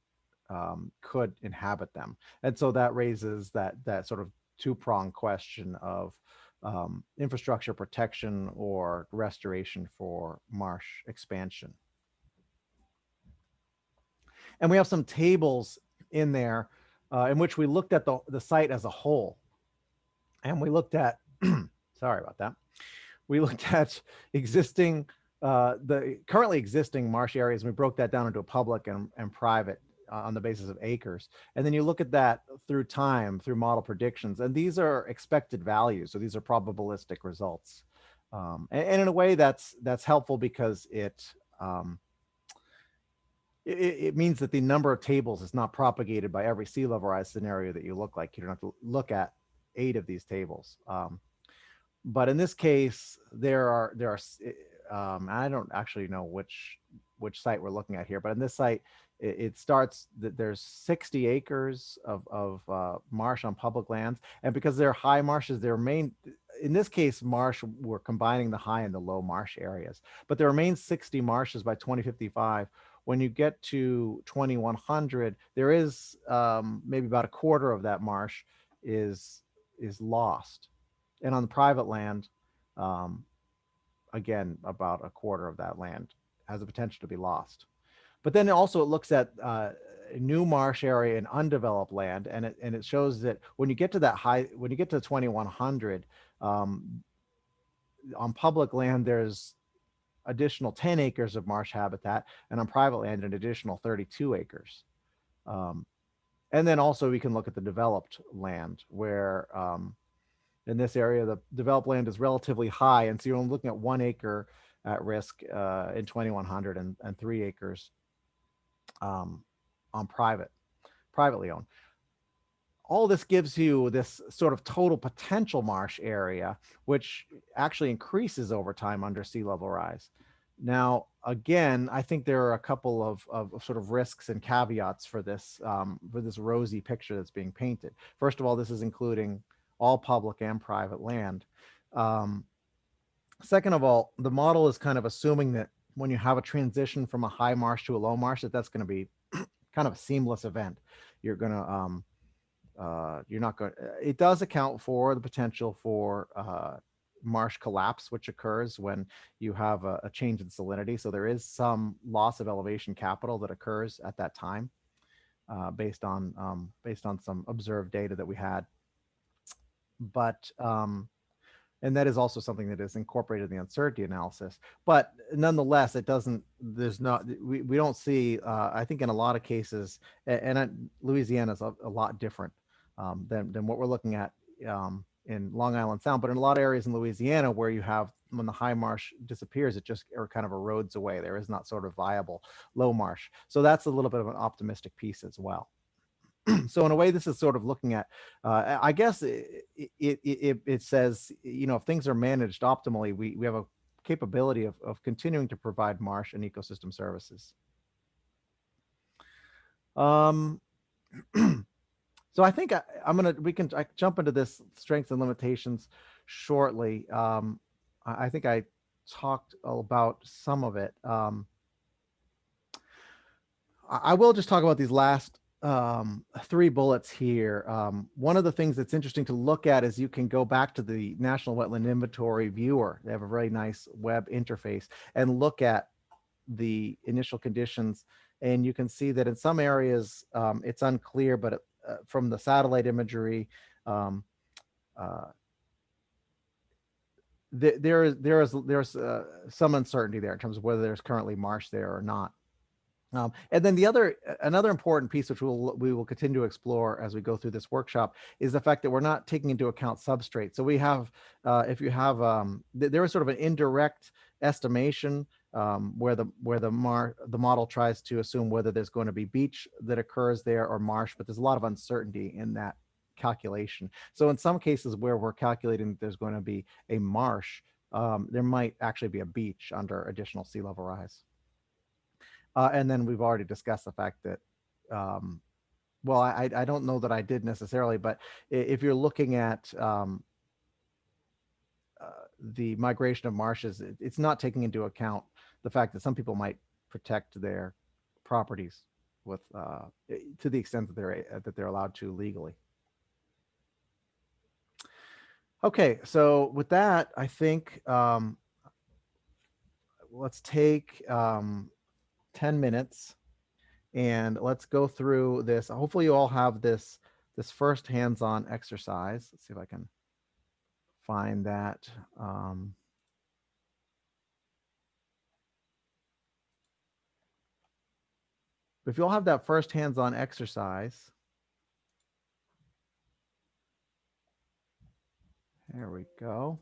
could inhabit them. And so that raises that sort of two-pronged question of infrastructure protection or restoration for marsh expansion. And we have some tables in there in which we looked at the site as a whole. And we looked at, sorry about that. We looked at the currently existing marsh areas, and we broke that down into a public and private on the basis of acres. And then you look at that through time, through model predictions, and these are expected values. So these are probabilistic results. And in a way that's helpful because it means that the number of tables is not propagated by every sea level rise scenario that you look like. You don't have to look at 8 of these tables. But in this case, there are I don't actually know which site we're looking at here, but in this site, it starts that there's 60 acres of marsh on public lands. And because they're high marshes, in this case, marsh, we're combining the high and the low marsh areas, but there remains 60 marshes by 2055. When you get to 2100, there is maybe about a quarter of that marsh is lost. And on the private land, again, about a quarter of that land has the potential to be lost. But then also it looks at new marsh area and undeveloped land, and it shows that when you get to that when you get to 2100, on public land there's additional 10 acres of marsh habitat, and on private land an additional 32 acres. And then also we can look at the developed land where in this area the developed land is relatively high, and so you're only looking at 1 acre at risk in 2100 and 3 acres on privately owned. All this gives you this sort of total potential marsh area, which actually increases over time under sea level rise. Now, again, I think there are a couple of sort of risks and caveats for this rosy picture that's being painted. First of all, this is including all public and private land. Second of all, the model is kind of assuming that when you have a transition from a high marsh to a low marsh, that's going to be kind of a seamless event. You're going to you're not going. It does account for the potential for marsh collapse, which occurs when you have a change in salinity. So there is some loss of elevation capital that occurs at that time, based on some observed data that we had. But and that is also something that is incorporated in the uncertainty analysis. But nonetheless, it doesn't. There's not. We don't see. I think in a lot of cases, and Louisiana is a lot different than what we're looking at in Long Island Sound. But in a lot of areas in Louisiana, where you have when the high marsh disappears, it just kind of erodes away. There is not sort of viable low marsh. So that's a little bit of an optimistic piece as well. So in a way, this is sort of looking at, I guess it says, if things are managed optimally, we have a capability of continuing to provide marsh and ecosystem services. So I think we can jump into this strengths and limitations shortly. I think I talked about some of it. I will just talk about these last three bullets here. One of the things that's interesting to look at is you can go back to the National Wetland Inventory viewer. They have a very nice web interface and look at the initial conditions. And you can see that in some areas it's unclear, but from the satellite imagery, um, uh, there's some uncertainty there in terms of whether there's currently marsh there or not. And then another important piece, which we will continue to explore as we go through this workshop, is the fact that we're not taking into account substrate. So we have, if you have, there is sort of an indirect estimation where the model tries to assume whether there's going to be beach that occurs there or marsh, but there's a lot of uncertainty in that calculation. So in some cases where we're calculating that there's going to be a marsh, there might actually be a beach under additional sea level rise. And then we've already discussed the fact that, well, I don't know that I did necessarily, but if you're looking at the migration of marshes, it's not taking into account the fact that some people might protect their properties with to the extent that they're allowed to legally. Okay, so with that, I think let's take 10 minutes and let's go through this. Hopefully you all have this first hands-on exercise. Let's see if I can find that. But if you all have that first hands-on exercise, there we go.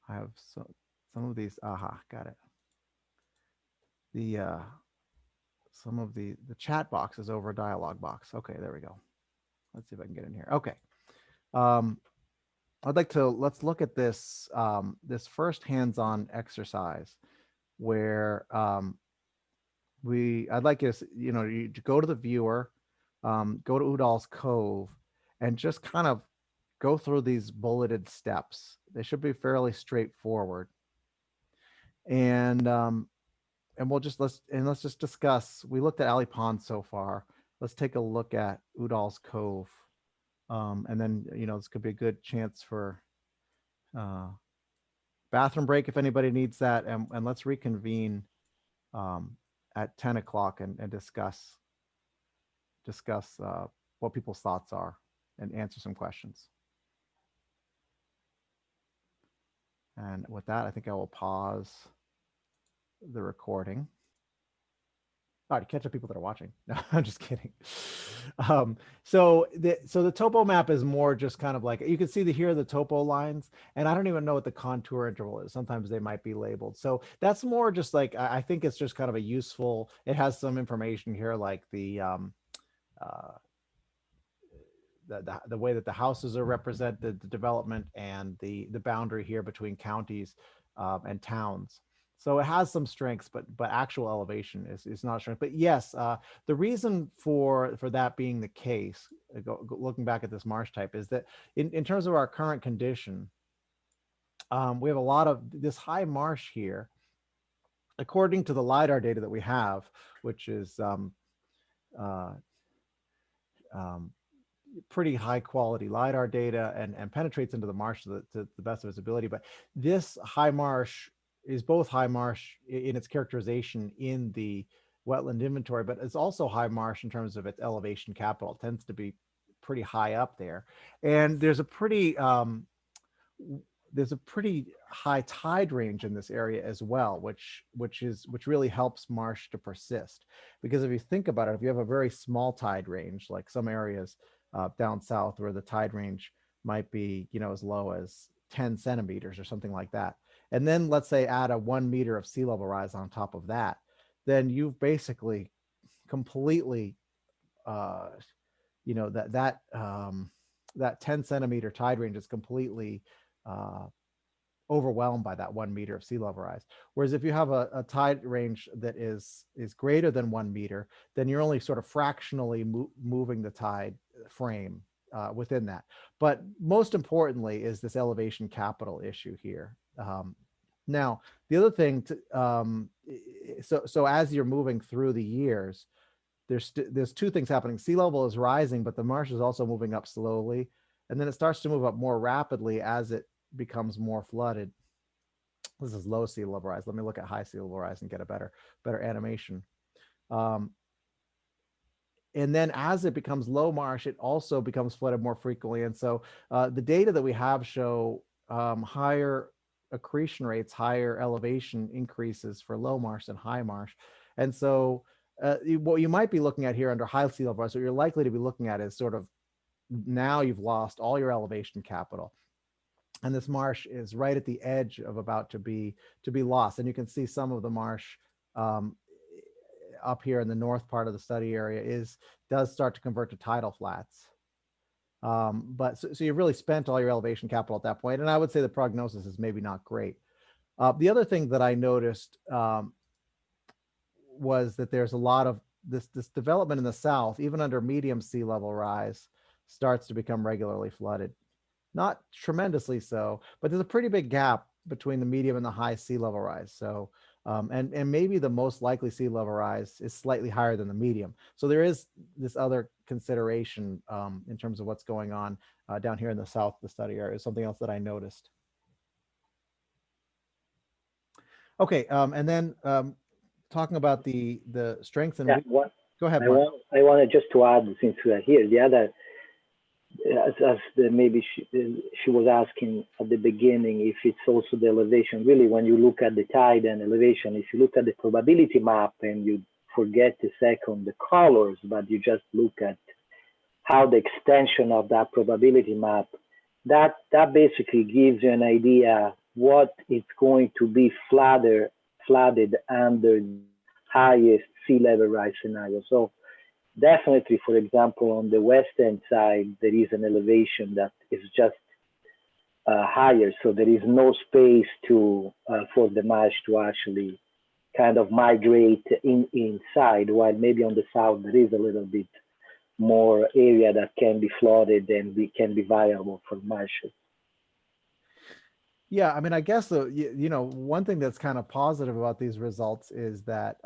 I have some of these, got it. Some of the chat box is over a dialog box. Okay, there we go. Let's see if I can get in here. Okay. Let's look at this, this first hands-on exercise where I'd like you to, you go to the viewer, go to Udall's Cove and just kind of go through these bulleted steps. They should be fairly straightforward. And let's just discuss. We looked at Alley Pond so far. Let's take a look at Udall's Cove, and then this could be a good chance for bathroom break if anybody needs that, and let's reconvene at 10 o'clock and discuss what people's thoughts are and answer some questions. And with that, I think I will pause the recording. All right, to catch up people that are watching. No, I'm just kidding. So the topo map is more just kind of like, you can see here are the topo lines, and I don't even know what the contour interval is. Sometimes they might be labeled. So that's more just like, I think it's just kind of a useful, it has some information here like the way that the houses are represented, the development, and the boundary here between counties and towns. So it has some strengths, but actual elevation is not a strength. But yes, the reason for that being the case, looking back at this marsh type, is that in terms of our current condition, we have a lot of this high marsh here, according to the LiDAR data that we have, which is pretty high quality LiDAR data and penetrates into the marsh to the best of its ability. But this high marsh is both high marsh in its characterization in the wetland inventory, but it's also high marsh in terms of its elevation capital. It tends to be pretty high up there. And there's a pretty high tide range in this area as well, which really helps marsh to persist. Because if you think about it, if you have a very small tide range, like some areas down south where the tide range might be, as low as 10 centimeters or something like that, and then let's say add a 1 meter of sea level rise on top of that, then you've basically completely, that 10 centimeter tide range is completely overwhelmed by that 1 meter of sea level rise. Whereas if you have a tide range that is greater than 1 meter, then you're only sort of fractionally moving the tide frame within that. But most importantly is this elevation capital issue here. Now, the other thing so as you're moving through the years, there's two things happening. Sea level is rising, but the marsh is also moving up slowly, and then it starts to move up more rapidly as it becomes more flooded. This is low sea level rise. Let me look at high sea level rise and get a better animation. And then as it becomes low marsh, it also becomes flooded more frequently. And so the data that we have show higher accretion rates, higher elevation increases for low marsh than high marsh. And so what you might be looking at here under high sea level rise, what you're likely to be looking at is sort of now you've lost all your elevation capital. And this marsh is right at the edge of about to be lost. And you can see some of the marsh up here in the north part of the study area does start to convert to tidal flats. But so you've really spent all your elevation capital at that point. And I would say the prognosis is maybe not great. The other thing that I noticed was that there's a lot of this development in the south, even under medium sea level rise, starts to become regularly flooded. Not tremendously so, but there's a pretty big gap between the medium and the high sea level rise. So, and maybe the most likely sea level rise is slightly higher than the medium. So there is this other consideration in terms of what's going on down here in the south of the study area. Is something else that I noticed. Okay, and then talking about the strengths and go ahead, Mark. I wanted just to add, since we are here, the other, maybe she was asking at the beginning if it's also the elevation. Really, when you look at the tide and elevation, if you look at the probability map and you forget a second the colors, but you just look at how the extension of that probability map, that basically gives you an idea what it's going to be flooded under highest sea level rise scenario. So definitely, for example, on the western side, there is an elevation that is just higher. So there is no space for the marsh to actually kind of migrate inside, while maybe on the south, there is a little bit more area that can be flooded and can be viable for marshes. Yeah, I mean, I guess one thing that's kind of positive about these results is that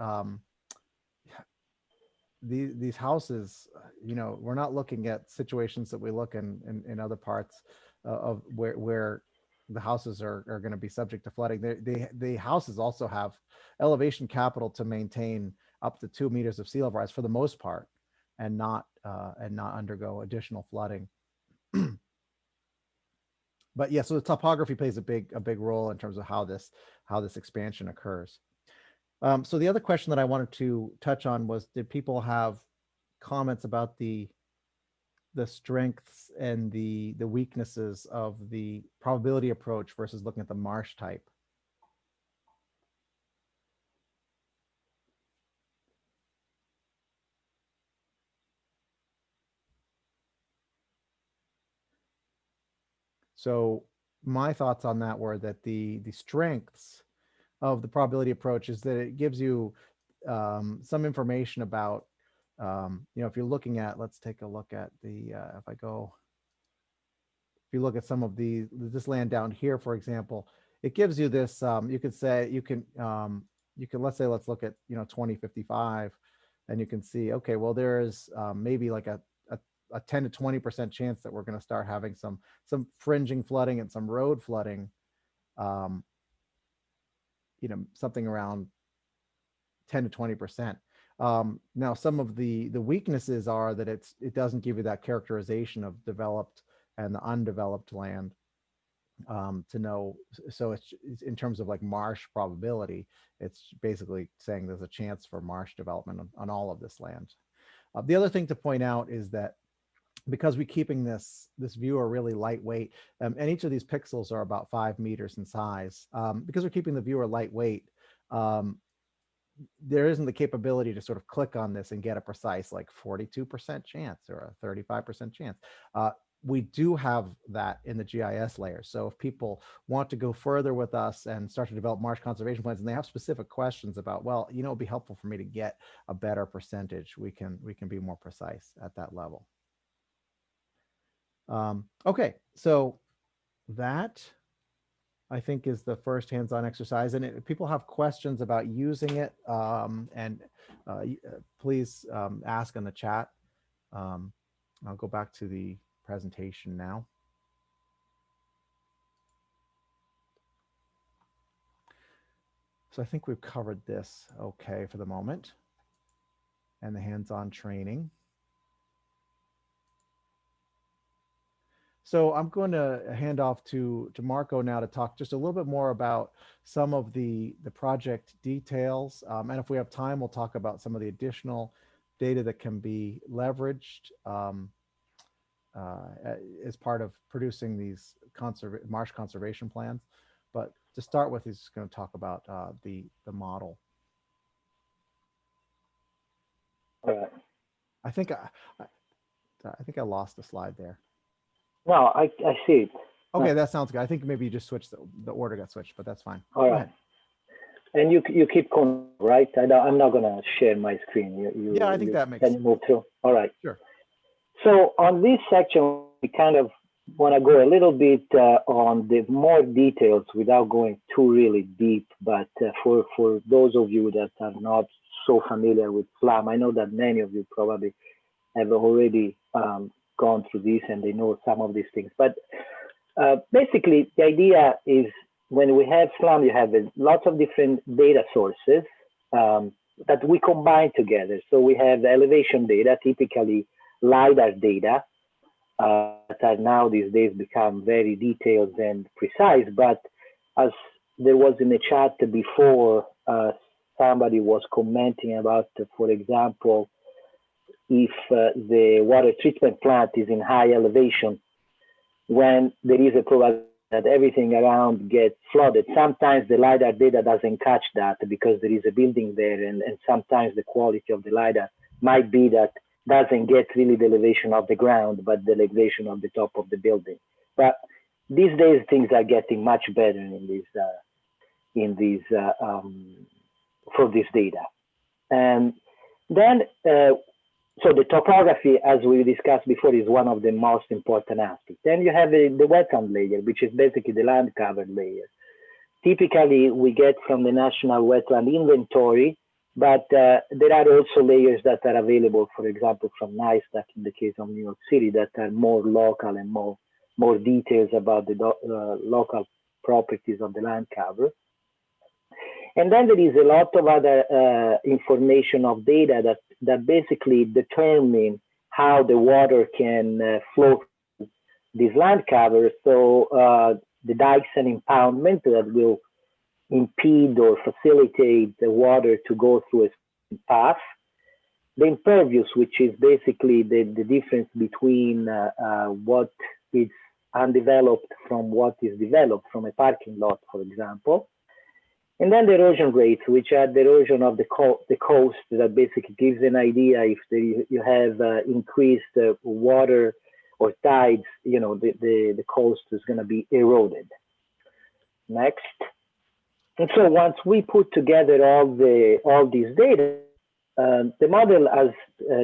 these houses, we're not looking at situations that we look in other parts of where the houses are going to be subject to flooding. The houses also have elevation capital to maintain up to 2 meters of sea level rise for the most part, and not undergo additional flooding. But yeah, so the topography plays a big role in terms of how this expansion occurs. So the other question that I wanted to touch on was, did people have comments about the strengths and the weaknesses of the probability approach versus looking at the marsh type? So my thoughts on that were that the strengths of the probability approach is that it gives you some information about, if you're looking at, let's take a look at if you look at some of this land down here, for example, it gives you this, let's look at, 2055, and you can see, okay, well, there's maybe like a 10 to 20% chance that we're going to start having some fringing flooding and some road flooding, something around 10 to 20%. Now, some of the weaknesses are that it doesn't give you that characterization of developed and the undeveloped land to know. So it's in terms of like marsh probability, it's basically saying there's a chance for marsh development on all of this land. The other thing to point out is that because we're keeping this viewer really lightweight, and each of these pixels are about 5 meters in size, because we're keeping the viewer lightweight, there isn't the capability to sort of click on this and get a precise like 42% chance or a 35% chance. We do have that in the GIS layer. So if people want to go further with us and start to develop marsh conservation plans, and they have specific questions about, well, it'd be helpful for me to get a better percentage, we can be more precise at that level. Okay, so that I think, is the first hands-on exercise. And if people have questions about using it, please ask in the chat. I'll go back to the presentation now. So I think we've covered this okay for the moment, and the hands-on training. So I'm going to hand off to Marco now to talk just a little bit more about some of the project details. And if we have time, we'll talk about some of the additional data that can be leveraged as part of producing these marsh conservation plans. But to start with, he's going to talk about the model. All right. I think I lost the slide there. No, I see it. Okay, that sounds good. I think maybe you just switched, the order got switched, but that's fine. All right. And you keep going, right? I'm not going to share my screen. Yeah, I think that makes sense. Can you move through? All right. Sure. So on this section, we kind of want to go a little bit on the more details without going too really deep. But for those of you that are not so familiar with SLAM, I know that many of you probably have already gone through this and they know some of these things. But basically, the idea is when we have SLAM, you have lots of different data sources that we combine together. So we have elevation data, typically LiDAR data, that are now these days become very detailed and precise. But as there was in the chat before, somebody was commenting about, for example, if the water treatment plant is in high elevation, when there is a probability that everything around gets flooded. Sometimes the LiDAR data doesn't catch that because there is a building there, and sometimes the quality of the LiDAR might be that doesn't get really the elevation of the ground, but the elevation of the top of the building. But these days, things are getting much better for this data. And then, so the topography, as we discussed before, is one of the most important aspects. Then you have the wetland layer, which is basically the land cover layer. Typically, we get from the National Wetland Inventory, but there are also layers that are available, for example, from NYC, in the case of New York City, that are more local and more details about the local properties of the land cover. And then there is a lot of other information of data that basically determine how the water can flow through this land cover. So the dikes and impoundment that will impede or facilitate the water to go through a path. The impervious, which is basically the difference between what is undeveloped from what is developed from a parking lot, for example. And then the erosion rates, which are the erosion of the coast, that basically gives an idea if you have increased water or tides, the coast is going to be eroded. Next. And so once we put together all these data, the model, as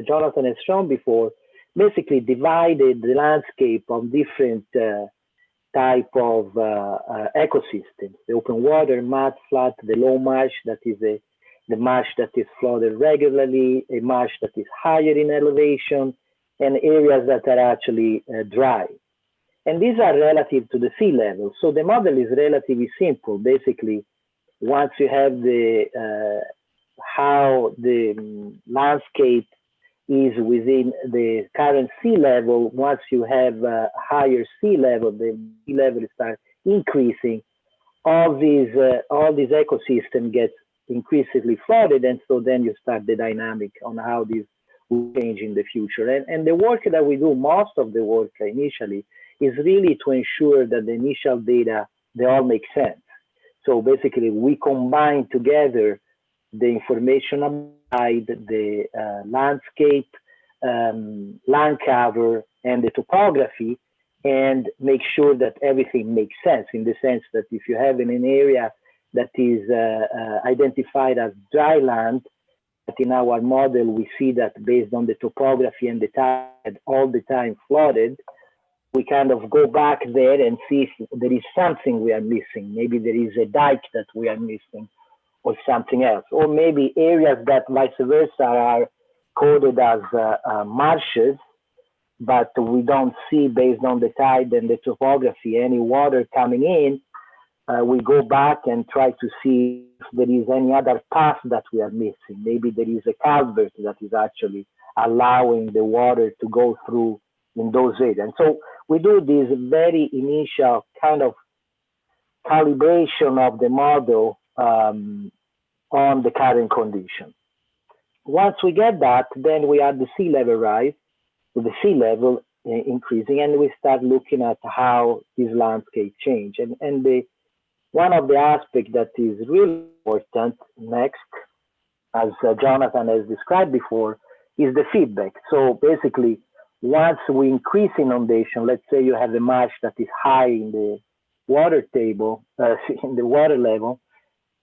Jonathan has shown before, basically divided the landscape of different type of ecosystems: the open water, mud flat, the low marsh, that is the marsh that is flooded regularly, a marsh that is higher in elevation, and areas that are actually dry. And these are relative to the sea level. So the model is relatively simple. Basically, once you have how the landscape is within the current sea level, once you have higher sea level, the sea level starts increasing, all these ecosystem gets increasingly flooded, and so then you start the dynamic on how this will change in the future. And the work that we do, most of the work initially, is really to ensure that the initial data, they all make sense. So basically, we combine together the information about the landscape, land cover, and the topography, and make sure that everything makes sense, in the sense that if you have in an area that is identified as dry land, but in our model, we see that based on the topography and the tide all the time flooded, we kind of go back there and see if there is something we are missing. Maybe there is a dike that we are missing or something else. Or maybe areas that vice versa are coded as marshes, but we don't see, based on the tide and the topography, any water coming in. We go back and try to see if there is any other path that we are missing. Maybe there is a culvert that is actually allowing the water to go through in those areas. And so we do this very initial kind of calibration of the model on the current condition. Once we get that, then we add the sea level rise, with the sea level increasing, and we start looking at how this landscape change. And one of the aspects that is really important next, as Jonathan has described before, is the feedback. So basically, once we increase inundation, let's say you have a marsh that is high in the water table, in the water level,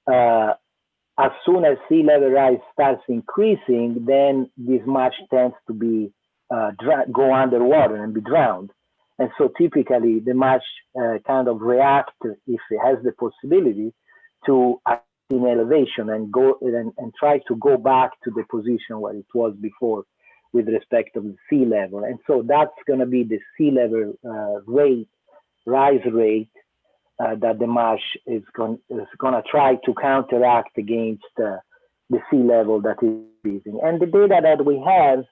as soon as sea level rise starts increasing, then this marsh tends to be go underwater and be drowned. And so typically the marsh kind of reacts, if it has the possibility, to in elevation and go and try to go back to the position where it was before with respect to the sea level. And so that's going to be the sea level rise rate that the marsh is going to try to counteract against the sea level that is increasing. And the data that we have,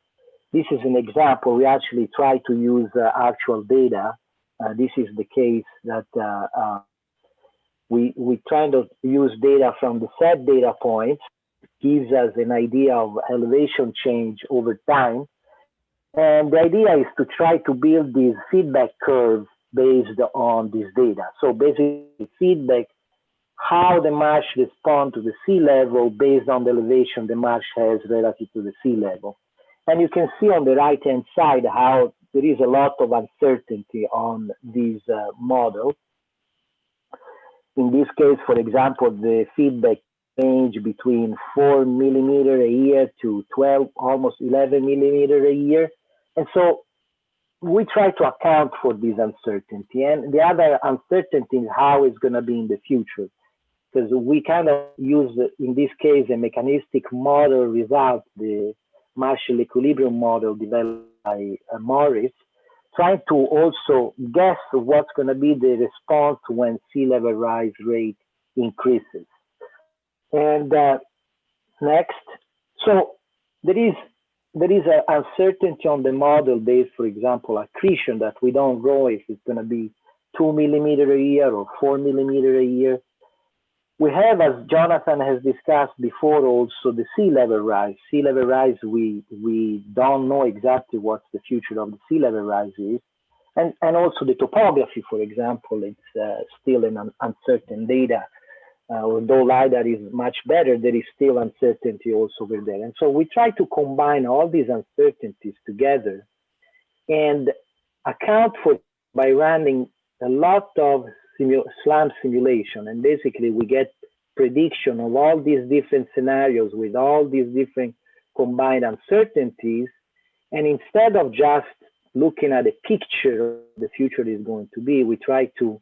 this is an example. We actually try to use actual data. This is the case that we try to use data from the set data points. Gives us an idea of elevation change over time. And the idea is to try to build these feedback curves based on this data. So basically feedback, how the marsh responds to the sea level based on the elevation the marsh has relative to the sea level. And you can see on the right-hand side how there is a lot of uncertainty on these models. In this case, for example, the feedback range between 4 millimeter a year to 12, almost 11 millimeter a year. And so we try to account for this uncertainty. And the other uncertainty is how it's going to be in the future. Because we kind of use, in this case, a mechanistic model result, the Marshall equilibrium model developed by Morris, trying to also guess what's going to be the response when sea level rise rate increases. And next, so there is an uncertainty on the model based, for example, accretion, that we don't know if it's going to be 2 millimeter a year or 4 millimeter a year. We have, as Jonathan has discussed before, also the sea level rise. Sea level rise, we don't know exactly what the future of the sea level rise is. And also the topography, for example, it's still an uncertain data. Although LiDAR is much better, there is still uncertainty also over there. And so we try to combine all these uncertainties together and account for by running a lot of SLAM simulation. And basically we get prediction of all these different scenarios with all these different combined uncertainties. And instead of just looking at a picture of the future is going to be, we try to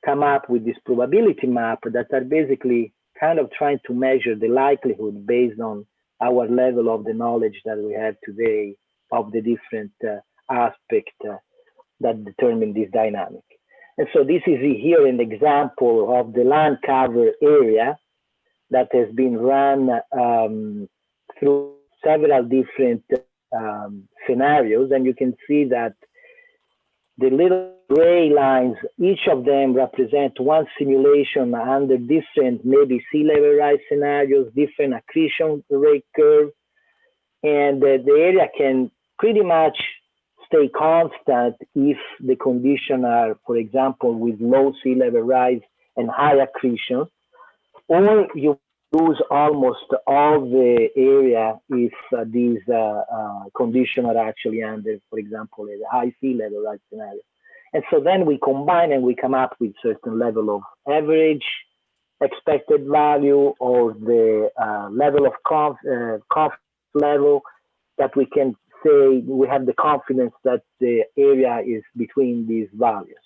come up with this probability map that are basically kind of trying to measure the likelihood based on our level of the knowledge that we have today of the different aspects that determine this dynamic. And so this is here an example of the land cover area that has been run through several different scenarios. And you can see that the little gray lines, each of them represent one simulation under different, maybe sea level rise scenarios, different accretion rate curve. And the area can pretty much stay constant if the conditions are, for example, with low sea level rise and high accretion, or you lose almost all the area if these conditions are actually under, for example, a high sea level rise scenario. And so then we combine and we come up with certain level of average expected value or the level of confidence level that we can say we have the confidence that the area is between these values.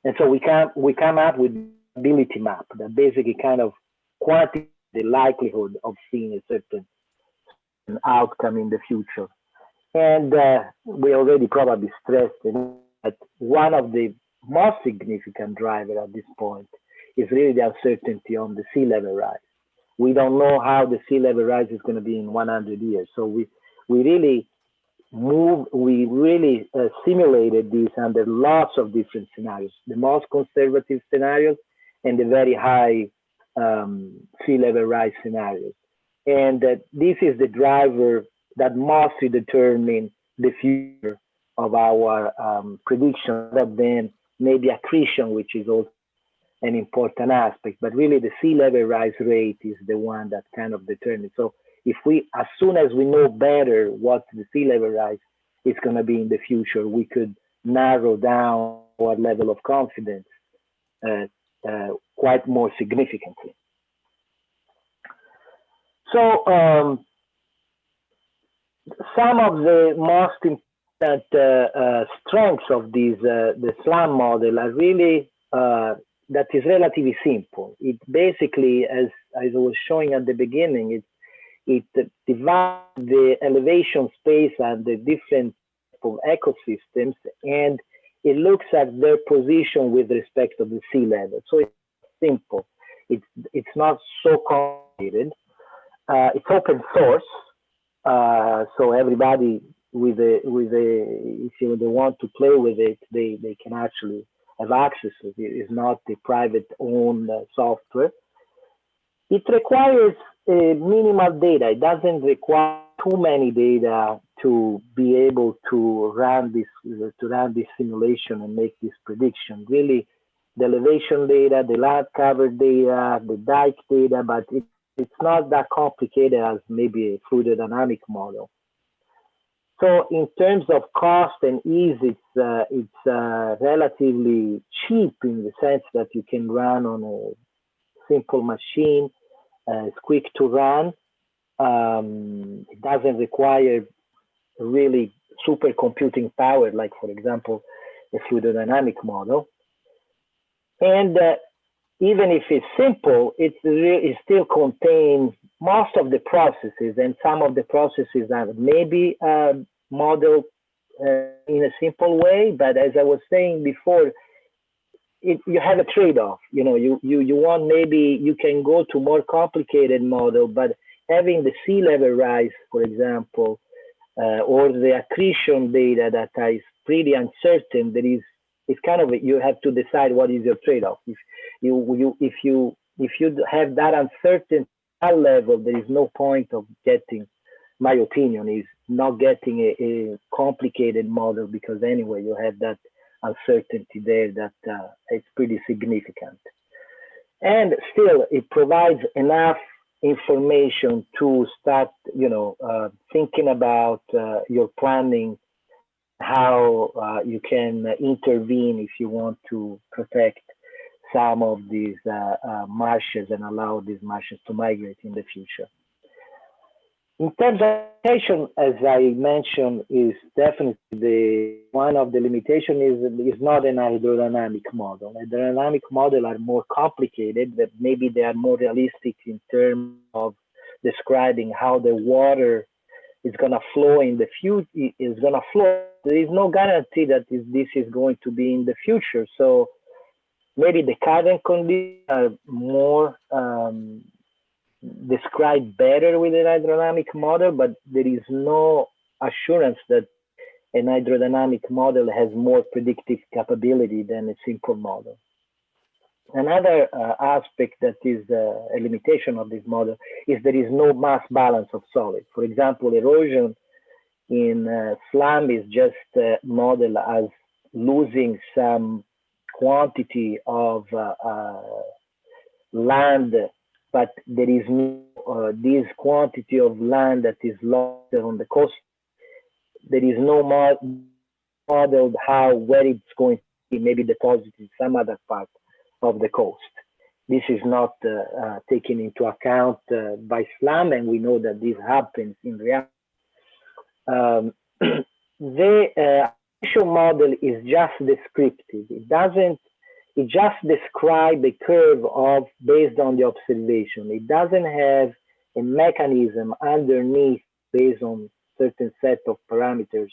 And so we come up with ability map that basically kind of quantifies the likelihood of seeing a certain outcome in the future. And we already probably stressed that one of the most significant drivers at this point is really the uncertainty on the sea level rise. We don't know how the sea level rise is going to be in 100 years. So we really simulated this under lots of different scenarios, the most conservative scenarios and the very high sea level rise scenarios. And this is the driver that mostly determine the future of our prediction, rather than maybe accretion, which is also an important aspect, but really the sea level rise rate is the one that kind of determines. So if we, as soon as we know better what the sea level rise is going to be in the future, we could narrow down our level of confidence quite more significantly. So some of the most important strengths of these the SLAM model are really that is relatively simple. It basically, as I was showing at the beginning, it divides the elevation space and the different of ecosystems, and it looks at their position with respect to the sea level. So it's simple. It's not so complicated. It's open source, so everybody if they want to play with it, they can actually have access to it. It's not the private owned software. It requires minimal data. It doesn't require too many data to be able to run this simulation and make this prediction. Really, the elevation data, the land cover data, the dike data, but it's not that complicated as maybe a fluid dynamic model. So in terms of cost and ease, it's relatively cheap in the sense that you can run on a simple machine. It's quick to run. It doesn't require really supercomputing power, like for example, a fluid dynamic model. And even if it's simple, it still contains most of the processes, and some of the processes are maybe modeled in a simple way. But as I was saying before, you have a trade-off. You know, you want, maybe you can go to more complicated model, but having the sea level rise, for example, or the accretion data that is pretty uncertain, it's kind of, you have to decide what is your trade-off. If you have that uncertain level, there is no point of getting, my opinion is not getting a complicated model, because anyway you have that uncertainty there that it's pretty significant. And still, it provides enough information to start, thinking about your planning, how you can intervene if you want to protect some of these marshes and allow these marshes to migrate in the future. In terms of limitation, as I mentioned, is definitely one of the limitations is not an hydrodynamic model. A hydrodynamic model are more complicated, that maybe they are more realistic in terms of describing how the water is going to flow in the future. There is no guarantee that this is going to be in the future. So maybe the current conditions are more described better with an hydrodynamic model, but there is no assurance that an hydrodynamic model has more predictive capability than a simple model. Another aspect that is a limitation of this model is there is no mass balance of solid. For example, erosion in SLAM is just modeled as losing some quantity of land, but there is no this quantity of land that is lost on the coast. There is no model where it's going to be maybe deposited in some other part of the coast. This is not taken into account by SLAM, and we know that this happens in reality. the spatial model is just descriptive. It just describes the curve based on the observation. It doesn't have a mechanism underneath based on certain set of parameters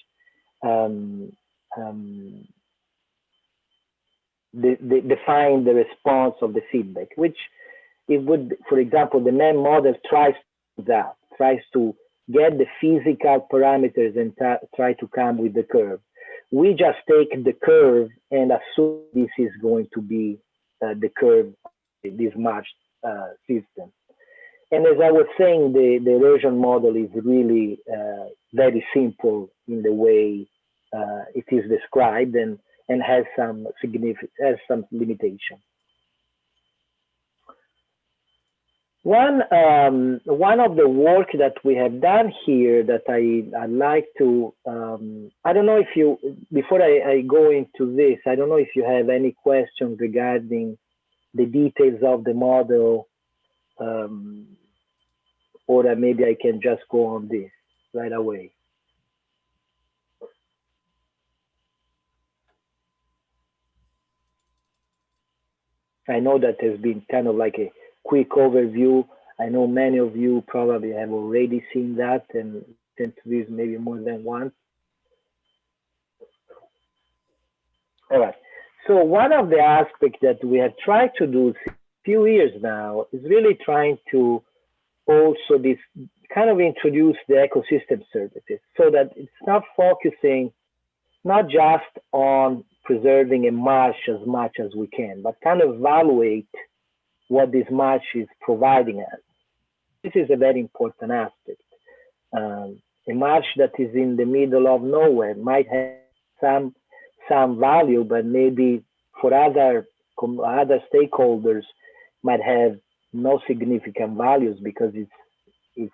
define the response of the feedback, which it would, for example, the NEM model tries to get the physical parameters and try to come with the curve. We just take the curve and assume this is going to be the curve, this Marsh system. And as I was saying, the erosion model is really very simple in the way it is described and has some limitation. One of the work that we have done here that I'd like to, I don't know if you, before I go into this, I don't know if you have any questions regarding the details of the model, or maybe I can just go on this right away. I know that has been kind of like a quick overview. I know many of you probably have already seen that and sent to this maybe more than once. All right. So one of the aspects that we have tried to do a few years now is really trying to also this kind of introduce the ecosystem services so that it's not focusing not just on preserving a marsh as much as we can, but kind of evaluate what this marsh is providing us. This is a very important aspect. A marsh that is in the middle of nowhere might have some value, but maybe for other stakeholders might have no significant values because it's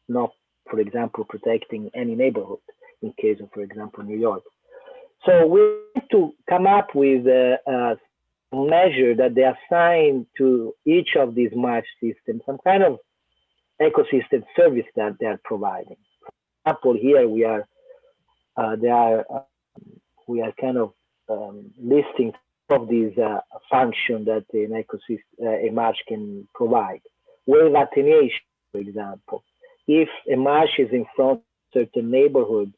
not, for example, protecting any neighborhood in case of, for example, New York. So we need to come up with a measure that they assign to each of these marsh systems, some kind of ecosystem service that they are providing. For example, here we are kind of listing of these functions that an ecosystem, a marsh can provide. Wave attenuation, for example. If a marsh is in front of a certain neighborhood,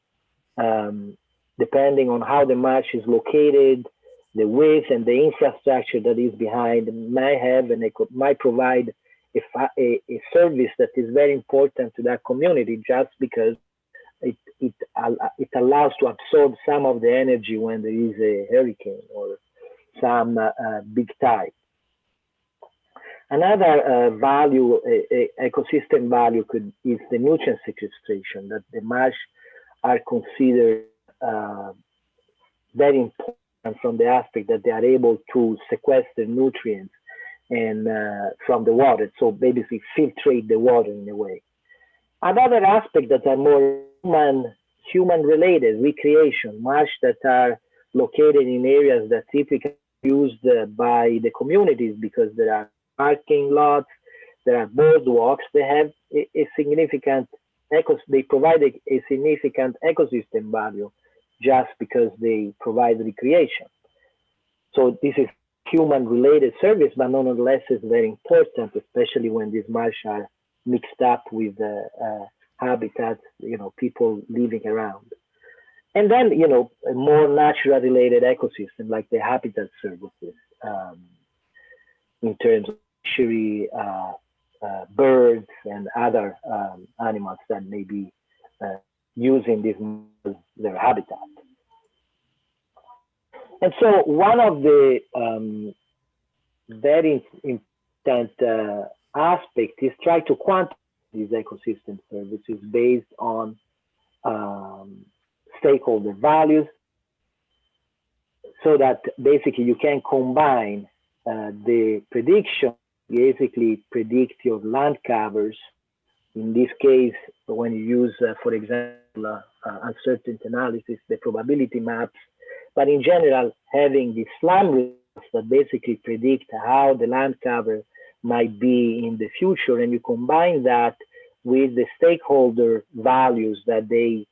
depending on how the marsh is located, the width and the infrastructure that is behind might provide a service that is very important to that community just because it allows to absorb some of the energy when there is a hurricane or some big tide. Another value, ecosystem value is the nutrient sequestration, that the marsh are considered very important from the aspect that they are able to sequester nutrients and from the water, so basically filtrate the water in a way. Another aspect that are more human related, recreation, marsh that are located in areas that typically used by the communities because there are parking lots, there are boardwalks, they have a significant they provide a significant ecosystem value just because they provide recreation. So this is human related service, but nonetheless is very important, especially when these marsh are mixed up with habitats, people living around. And then, a more natural related ecosystem like the habitat services in terms of fishery, birds and other animals that may be using this as their habitat. And so one of the very important aspects is try to quantify these ecosystem services based on stakeholder values so that basically you can combine the prediction, basically predict your land covers. In this case, when you use, for example, uncertainty analysis, the probability maps, but in general, having the SLAM results that basically predict how the land cover might be in the future, and you combine that with the stakeholder values that they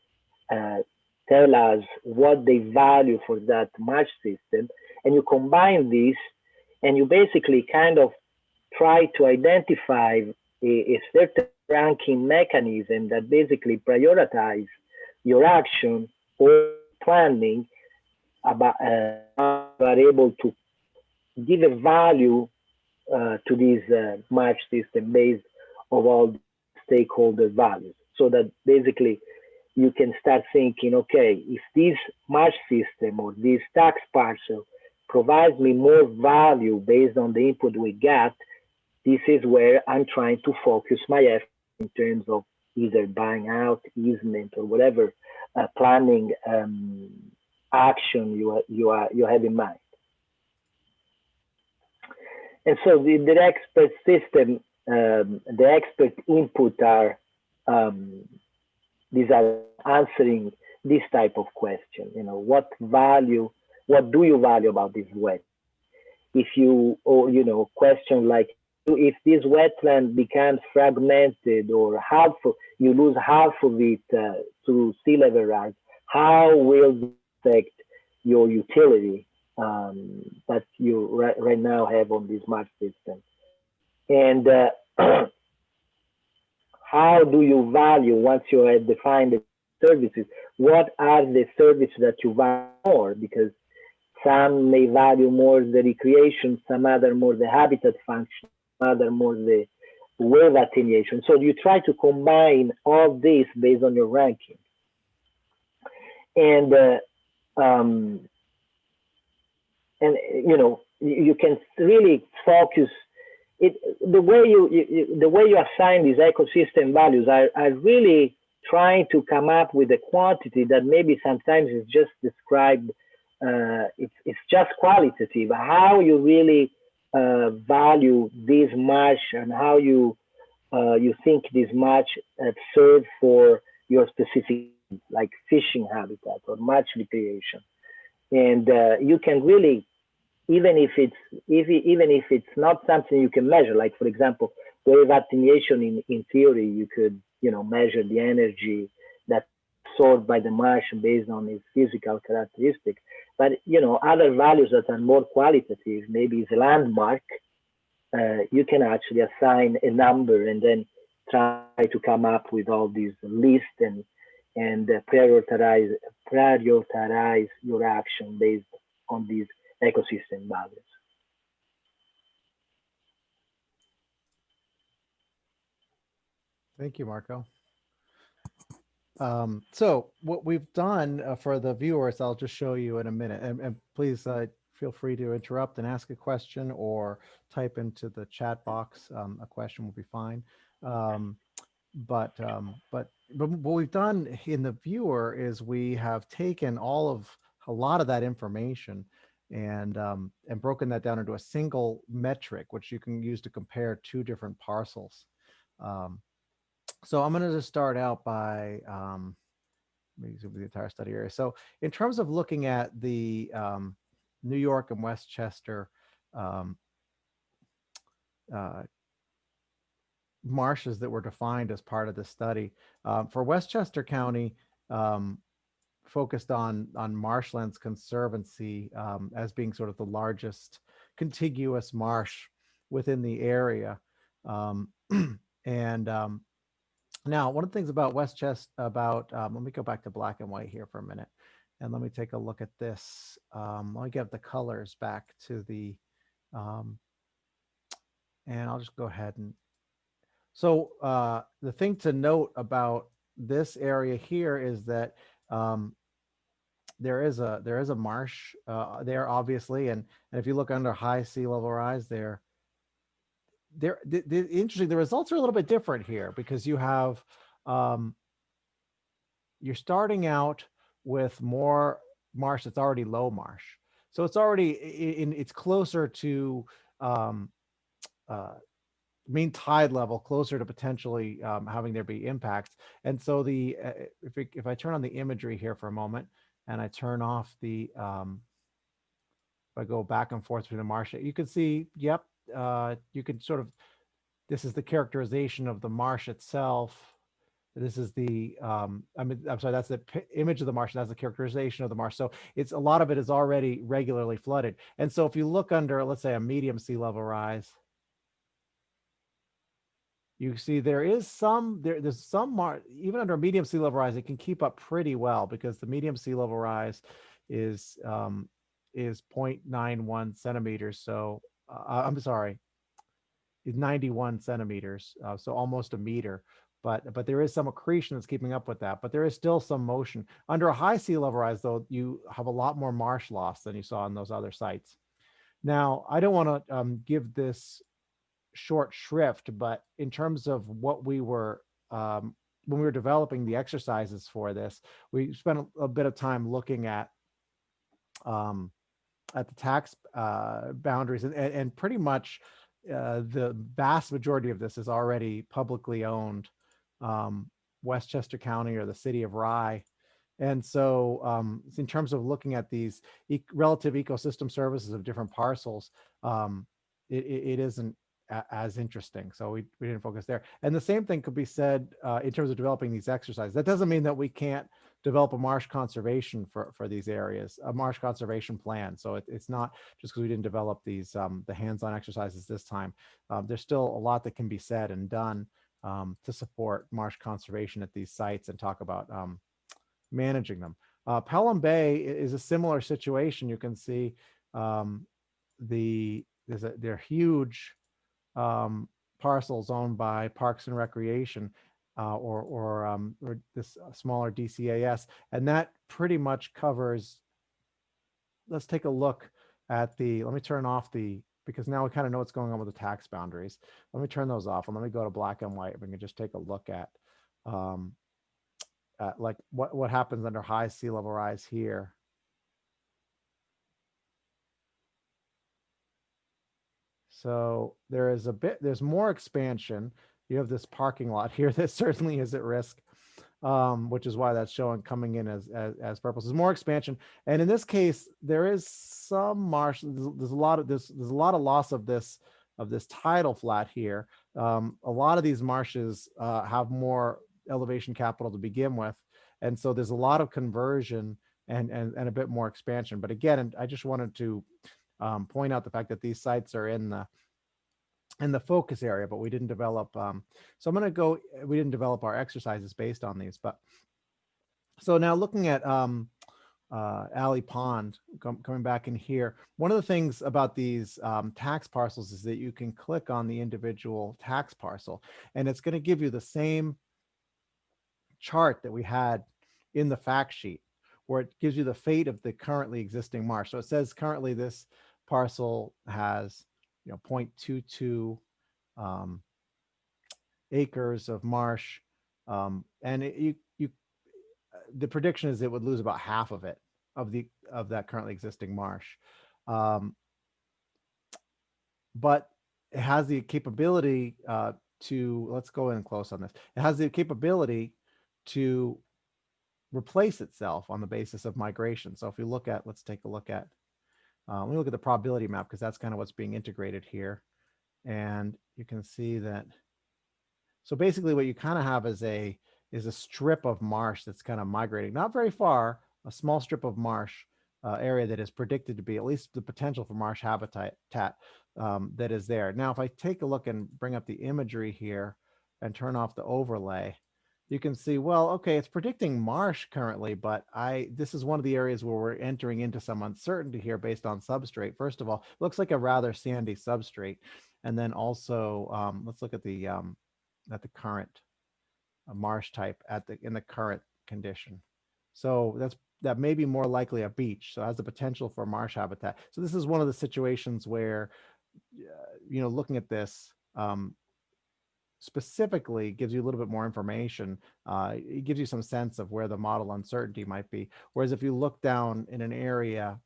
tell us what they value for that marsh system, and you combine this, and you basically kind of try to identify a certain ranking mechanism that basically prioritize your action or planning about you are able to give a value to this march system based on all stakeholder values, so that basically you can start thinking, okay, if this march system or this tax parcel provides me more value based on the input we get, this is where I'm trying to focus my effort in terms of either buying out, easement, or whatever planning action you have in mind. And so the expert system, the expert input are these are answering this type of question. What do you value about this wet? If you, or question like, if this wetland becomes fragmented or half, you lose half of it to sea level rise, how will this affect your utility that you right now have on this marsh system? And how do you value, once you have defined the services, what are the services that you value more? Because some may value more the recreation, some other more the habitat function, some other more the wave attenuation. So you try to combine all this based on your ranking. And you can really focus it. The way you assign these ecosystem values are really trying to come up with a quantity that maybe sometimes is just described. It's just qualitative. How you really value this marsh, and how you think this marsh serve for your specific, like fishing habitat or marsh recreation. And you can really, even if it's not something you can measure, like for example, wave attenuation, in theory you could measure the energy that's absorbed by the marsh based on its physical characteristics. But other values that are more qualitative, maybe it's a landmark, you can actually assign a number and then try to come up with all these lists and prioritize your action based on these ecosystem values. Thank you, Marco. So what we've done for the viewers, I'll just show you in a minute, and please feel free to interrupt and ask a question or type into the chat box. A question will be fine. But what we've done in the viewer is we have taken a lot of that information and broken that down into a single metric, which you can use to compare two different parcels. So I'm going to just start out by the entire study area. So in terms of looking at the New York and Westchester marshes that were defined as part of the study, for Westchester County, focused on Marshlands Conservancy as being sort of the largest contiguous marsh within the area. Now, one of the things about Westchester, let me go back to black and white here for a minute, and let me take a look at this. Let me get the colors back to the, and I'll just go ahead and, so the thing to note about this area here is that there is a marsh there, obviously, and if you look under high sea level rise there, interesting, the results are a little bit different here, because you have you're starting out with more marsh that's already low marsh, so it's already it's closer to mean tide level, closer to potentially having there be impacts. And so the if I turn on the imagery here for a moment, and I turn off the if I go back and forth through the marsh, you can see, yep, you can sort of, this is the characterization of the marsh itself This is the, I'm sorry, that's the image of the marsh. That's the characterization of the marsh. So it's a lot of it is already regularly flooded. And so if you look under, let's say, a medium sea level rise, you see there is some, there's some marsh, even under a medium sea level rise, it can keep up pretty well because the medium sea level rise is 0.91 centimeters. So I'm sorry, is 91 centimeters, so almost a meter. But there is some accretion that's keeping up with that. But there is still some motion. Under a high sea level rise, though, you have a lot more marsh loss than you saw in those other sites. Now, I don't want to give this short shrift, but in terms of what we were when we were developing the exercises for this, we spent a bit of time looking at the tax boundaries, and pretty much the vast majority of this is already publicly owned Westchester County or the city of Rye. And so in terms of looking at these relative ecosystem services of different parcels, it isn't as interesting. So we didn't focus there. And the same thing could be said in terms of developing these exercises. That doesn't mean that we can't develop a marsh conservation for these areas, a marsh conservation plan. So it's not just because we didn't develop these the hands-on exercises this time. There's still a lot that can be said and done to support marsh conservation at these sites and talk about managing them. Pelham Bay is a similar situation. You can see they're huge parcels owned by Parks and Recreation or this smaller DCAS, and that pretty much covers. Let's take a look at the. Let me turn off the, because now we kind of know what's going on with the tax boundaries. Let me turn those off and let me go to black and white. We can just take a look at like what happens under high sea level rise here. So there's more expansion. You have this parking lot here that certainly is at risk, which is why that's showing coming in as purple. There's more expansion, and in this case, there is some marsh. There's a lot of loss of this tidal flat here. A lot of these marshes have more elevation capital to begin with, and so there's a lot of conversion and a bit more expansion. But again, I just wanted to point out the fact that these sites are in the focus area, but we didn't develop. So I'm going to go. We didn't develop our exercises based on these, but so now looking at Alley Pond, coming back in here. One of the things about these tax parcels is that you can click on the individual tax parcel, and it's going to give you the same chart that we had in the fact sheet, where it gives you the fate of the currently existing marsh. So it says currently this parcel has 0.22 acres of marsh, and the prediction is it would lose about half of it of that currently existing marsh, but it has the capability to, let's go in close on this. It has the capability to replace itself on the basis of migration. So if you look at, let's take a look at. Let me look at the probability map, because that's kind of what's being integrated here. And you can see that. So basically what you kind of have is a strip of marsh that's kind of migrating, not very far, a small strip of marsh area that is predicted to be at least the potential for marsh habitat that is there. Now, if I take a look and bring up the imagery here and turn off the overlay, you can see, well, okay, it's predicting marsh currently, but this is one of the areas where we're entering into some uncertainty here based on substrate. First of all, it looks like a rather sandy substrate. And then also, let's look at the current marsh type in the current condition. So that may be more likely a beach. So it has the potential for marsh habitat. So this is one of the situations where, looking at this, specifically gives you a little bit more information. It gives you some sense of where the model uncertainty might be. Whereas if you look down in an area,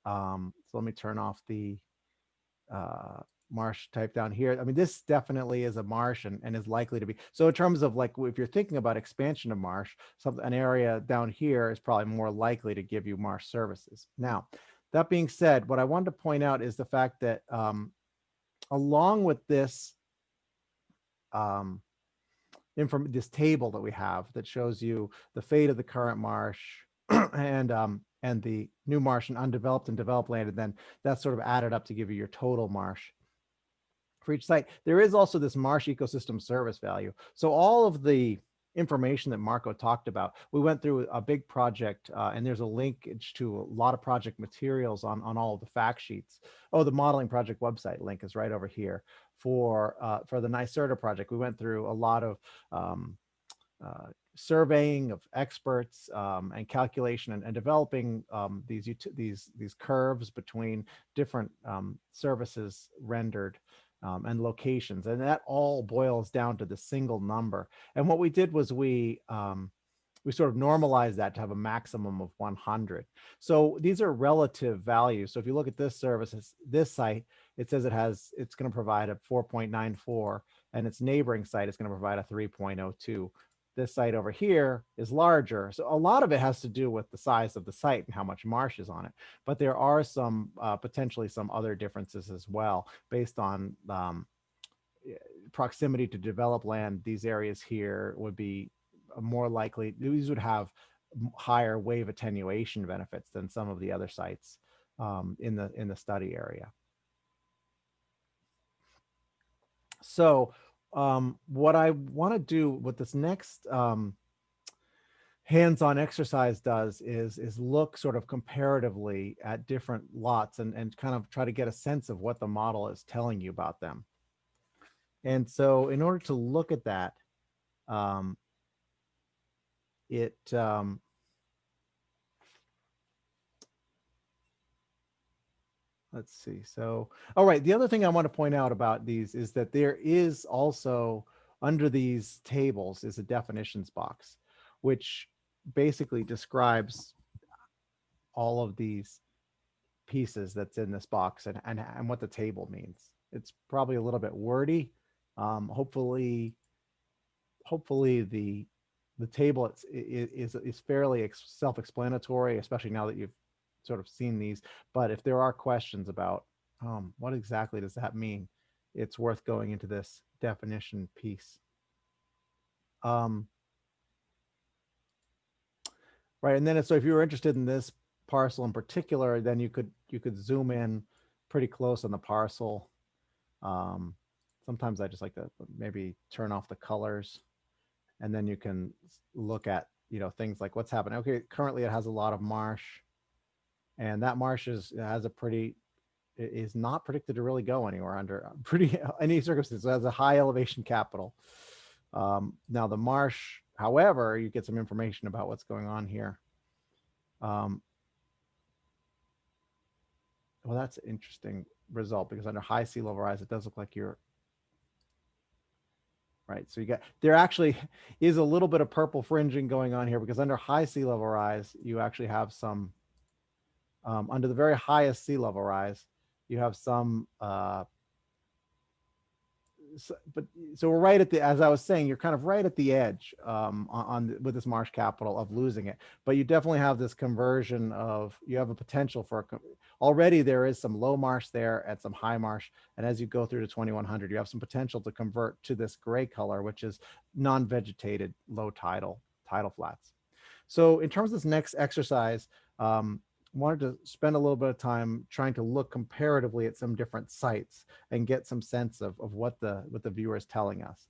so let me turn off the marsh type down here. I mean, this definitely is a marsh and is likely to be. So in terms of like, if you're thinking about expansion of marsh, an area down here is probably more likely to give you marsh services. Now, that being said, what I wanted to point out is the fact that along with this this table that we have that shows you the fate of the current marsh and the new marsh and undeveloped and developed land, and then that's sort of added up to give you your total marsh for each site. There is also this marsh ecosystem service value. So all of the information that Marco talked about, we went through a big project, and there's a linkage to a lot of project materials on all of the fact sheets. Oh, the modeling project website link is right over here. For the NYSERDA project, we went through a lot of surveying of experts and calculation and developing these curves between different services rendered and locations, and that all boils down to the single number. And what we did was we sort of normalized that to have a maximum of 100. So these are relative values. So if you look at this service, this site, it says it's going to provide a 4.94, and its neighboring site is going to provide a 3.02. This site over here is larger. So a lot of it has to do with the size of the site and how much marsh is on it. But there are some potentially some other differences as well based on proximity to developed land. These areas here would be more likely, these would have higher wave attenuation benefits than some of the other sites in the study area. So what I want to do with this next hands-on exercise does is look sort of comparatively at different lots and kind of try to get a sense of what the model is telling you about them. And so in order to look at that, let's see. So, all right. The other thing I want to point out about these is that there is also under these tables is a definitions box, which basically describes all of these pieces that's in this box and what the table means. It's probably a little bit wordy. Hopefully the table is fairly self-explanatory, especially now that you've sort of seen these. But if there are questions about what exactly does that mean, it's worth going into this definition piece. Right, and then so if you were interested in this parcel in particular, then you could zoom in pretty close on the parcel. Sometimes I just like to maybe turn off the colors, and then you can look at things like what's happening. Okay, currently it has a lot of marsh. And that marsh is not predicted to really go anywhere under any circumstances. It has a high elevation capital. Now the marsh, however, you get some information about what's going on here. Well, that's an interesting result because under high sea level rise, it does look like you're right. So there actually is a little bit of purple fringing going on here because under high sea level rise, you actually have some under the very highest sea level rise, you have some, so we're right at as I was saying, you're kind of right at the edge with this marsh capital of losing it. But you definitely have this conversion you have a potential for, already there is some low marsh there and some high marsh. And as you go through to 2100, you have some potential to convert to this gray color, which is non-vegetated low tidal flats. So in terms of this next exercise, wanted to spend a little bit of time trying to look comparatively at some different sites and get some sense of what the viewer is telling us.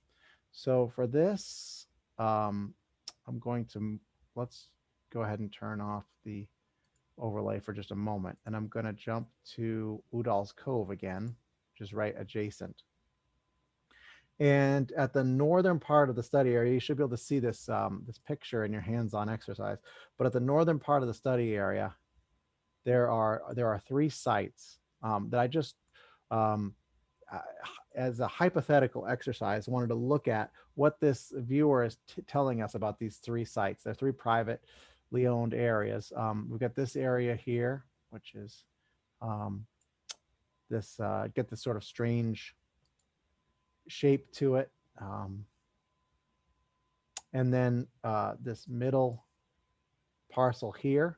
So for this, let's go ahead and turn off the overlay for just a moment. And I'm going to jump to Udall's Cove again, which is right adjacent. And at the northern part of the study area, you should be able to see this, this picture in your hands-on exercise. But at the northern part of the study area, there are 3 sites that I just, as a hypothetical exercise, wanted to look at what this viewer is telling us about these 3 sites. They're 3 privately owned areas. We've got this area here, which is get this sort of strange shape to it. And then this middle parcel here.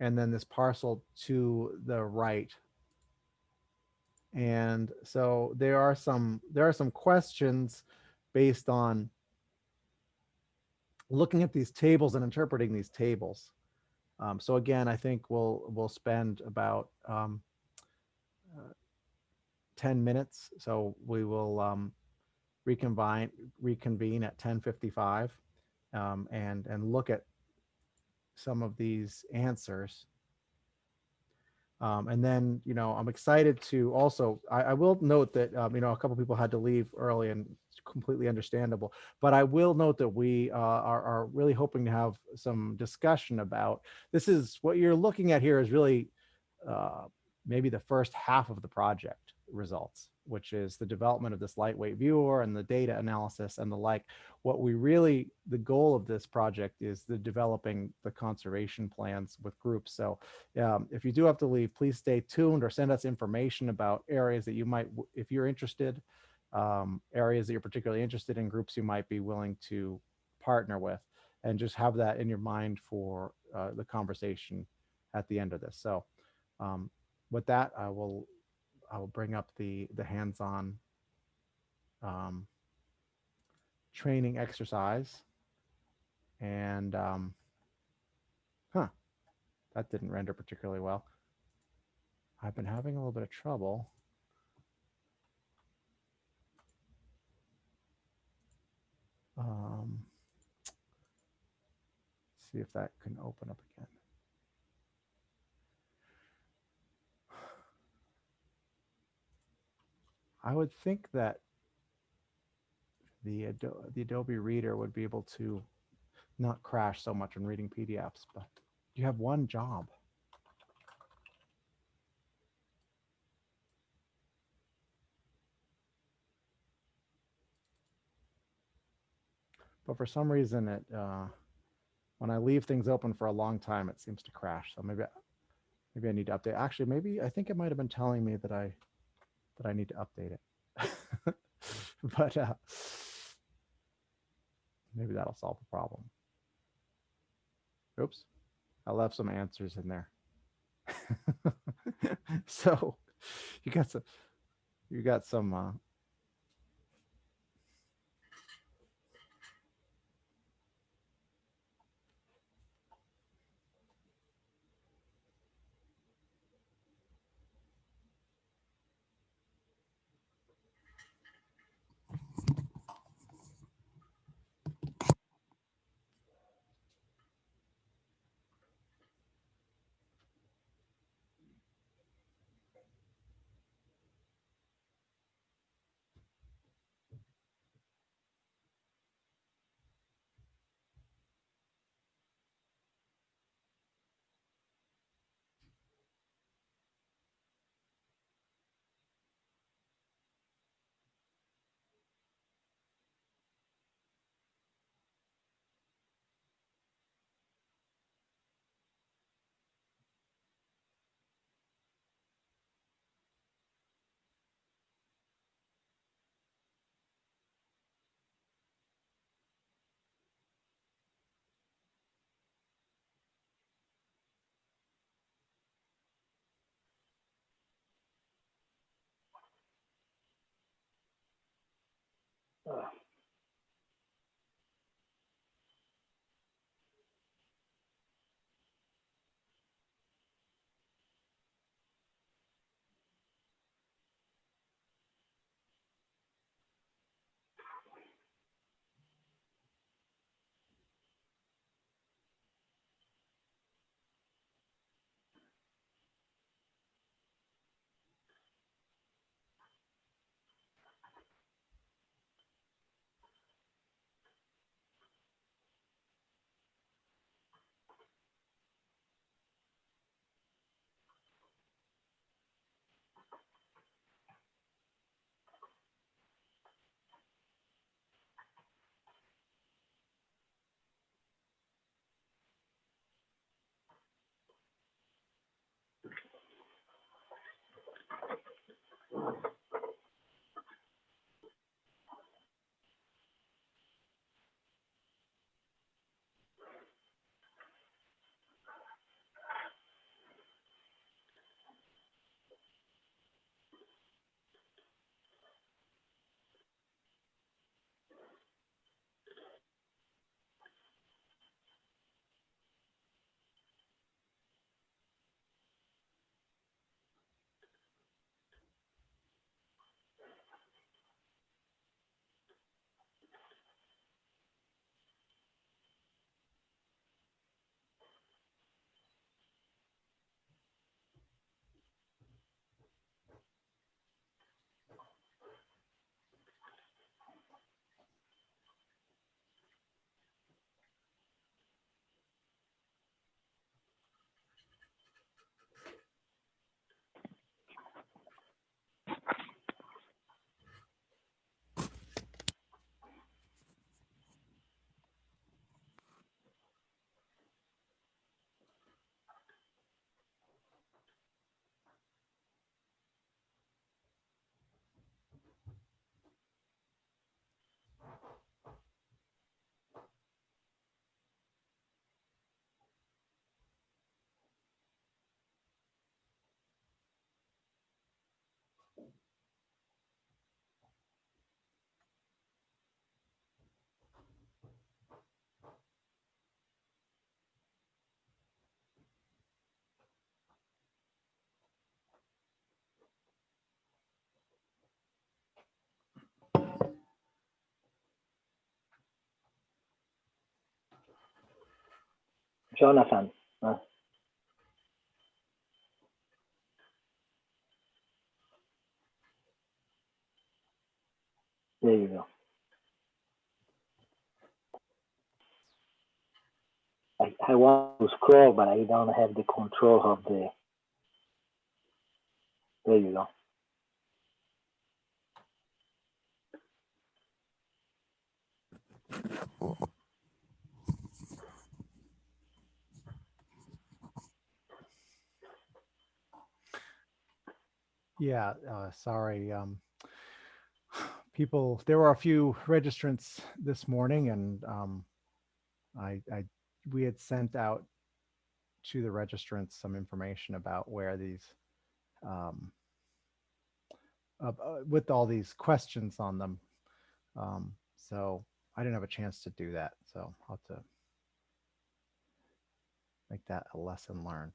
And then this parcel to the right. And so there are some questions based on looking at these tables and interpreting these tables. So again, I think we'll spend about 10 minutes. So we will reconvene at 10:55 and look at some of these answers. And then, I'm excited to also, I will note that, a couple people had to leave early, and it's completely understandable, but I will note that we are really hoping to have some discussion about, this is what you're looking at here is really maybe the first half of the project results, which is the development of this lightweight viewer and the data analysis and the like. What we really, the goal of this project is the developing the conservation plans with groups. So if you do have to leave, please stay tuned or send us information about areas that you might, if you're interested, areas that you're particularly interested in, groups you might be willing to partner with, and just have that in your mind for the conversation at the end of this. So with that, I will bring up the hands-on training exercise. And that didn't render particularly well. I've been having a little bit of trouble. See if that can open up again. I would think that the Adobe Reader would be able to not crash so much when reading PDFs, but you have one job. But for some reason, it when I leave things open for a long time, it seems to crash. So maybe I need to update. Actually, maybe I think it might have been telling me that I need to update it. But maybe that'll solve the problem. Oops, I left some answers in there. So you got some Jonathan. There you go. I want to scroll, but I don't have the control of the. There you go. Yeah, sorry. People, there were a few registrants this morning, and we had sent out to the registrants some information about where these, um, with all these questions on them. So I didn't have a chance to do that. So I'll have to make that a lesson learned.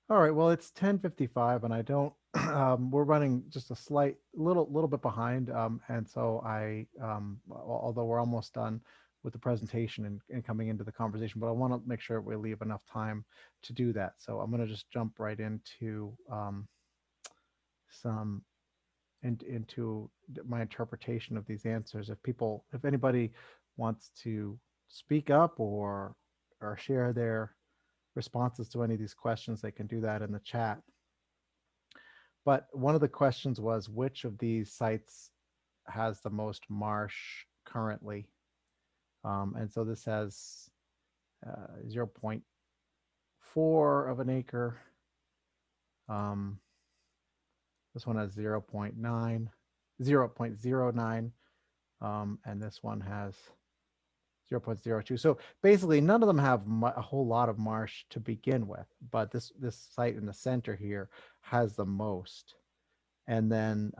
All right, well, it's 10:55 and I don't, we're running just a little bit behind. And so although we're almost done with the presentation and coming into the conversation, but I want to make sure we leave enough time to do that. So I'm going to just jump right into into my interpretation of these answers. If anybody wants to speak up or share their responses to any of these questions, they can do that in the chat. But one of the questions was, which of these sites has the most marsh currently? And so this has 0.4 of an acre. This one has 0.9, and this one has 0.02. So basically, none of them have a whole lot of marsh to begin with, but this site in the center here has the most. And then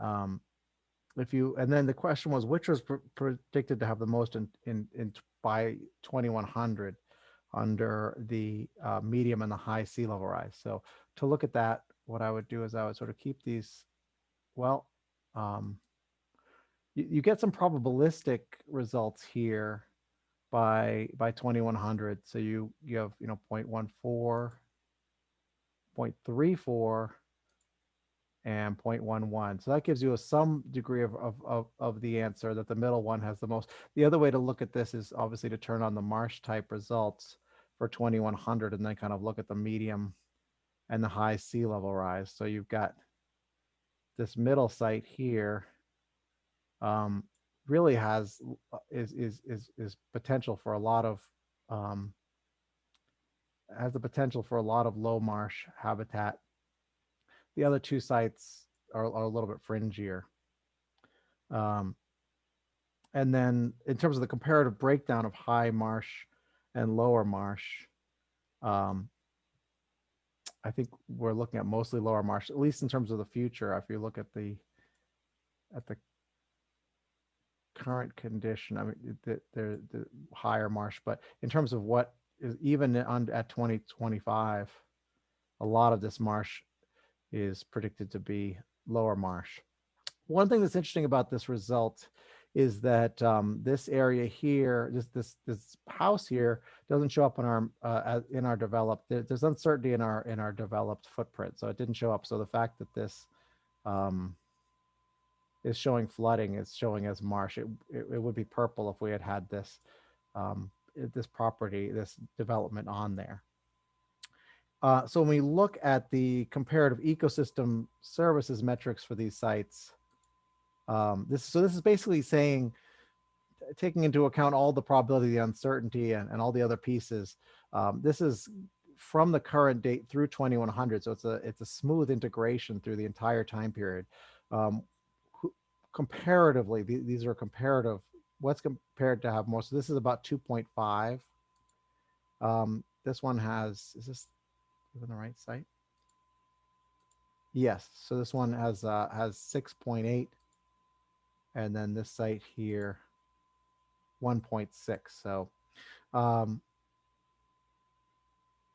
the question was, which was predicted to have the most in by 2100 under the medium and the high sea level rise. So to look at that, what I would do is I would sort of keep these. Well, you get some probabilistic results here by 2100. So you have 0.14, 0.34, and 0.11. So that gives you some degree of the answer that the middle one has the most. The other way to look at this is obviously to turn on the marsh type results for 2100 and then kind of look at the medium and the high sea level rise. So you've got this middle site here really is potential for a lot of has the potential for a lot of low marsh habitat. The other two sites are a little bit fringier. And then in terms of the comparative breakdown of high marsh and lower marsh, I think we're looking at mostly lower marsh, at least in terms of the future. If you look at the current condition, I mean, the higher marsh, but in terms of what is even at 2025, a lot of this marsh is predicted to be lower marsh. One thing that's interesting about this result is that this area here, this house here, doesn't show up in our developed. There's uncertainty in our developed footprint, so it didn't show up. So the fact that this is showing flooding is showing as marsh. It would be purple if we had this this property, this development on there. So when we look at the comparative ecosystem services metrics for these sites, this is basically saying, taking into account all the probability, the uncertainty, and all the other pieces. This is from the current date through 2100, so it's a smooth integration through the entire time period. Comparatively, these are comparative. What's compared to have more? So this is about 2.5. This one has, is this on the right site? Yes. So this one has 6.8, and then this site here 1.6. So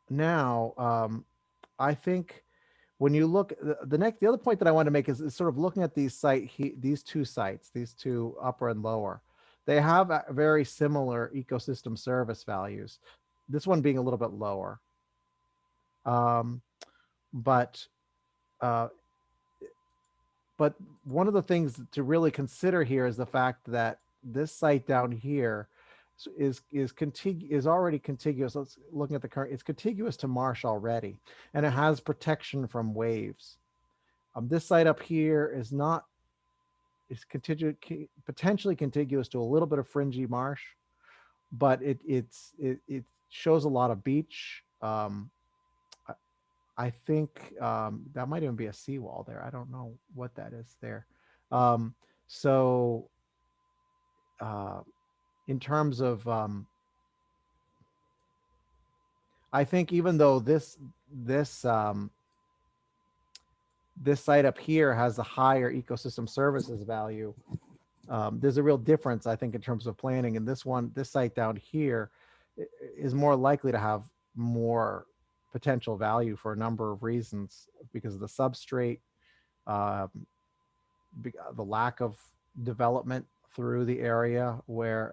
now I think when you look, the other point that I want to make is sort of looking at these two sites, these two upper and lower. They have very similar ecosystem service values. This one being a little bit lower, but one of the things to really consider here is the fact that this site down here is already contiguous. Let's looking at the current, it's contiguous to marsh already, and it has protection from waves. This site up here is not, is potentially contiguous to a little bit of fringy marsh, but it shows a lot of beach. I think that might even be a seawall there. I don't know what that is there. In terms of, I think even though this site up here has a higher ecosystem services value, there's a real difference, I think, in terms of planning. And this site down here is more likely to have more potential value for a number of reasons, because of the substrate, the lack of development through the area, where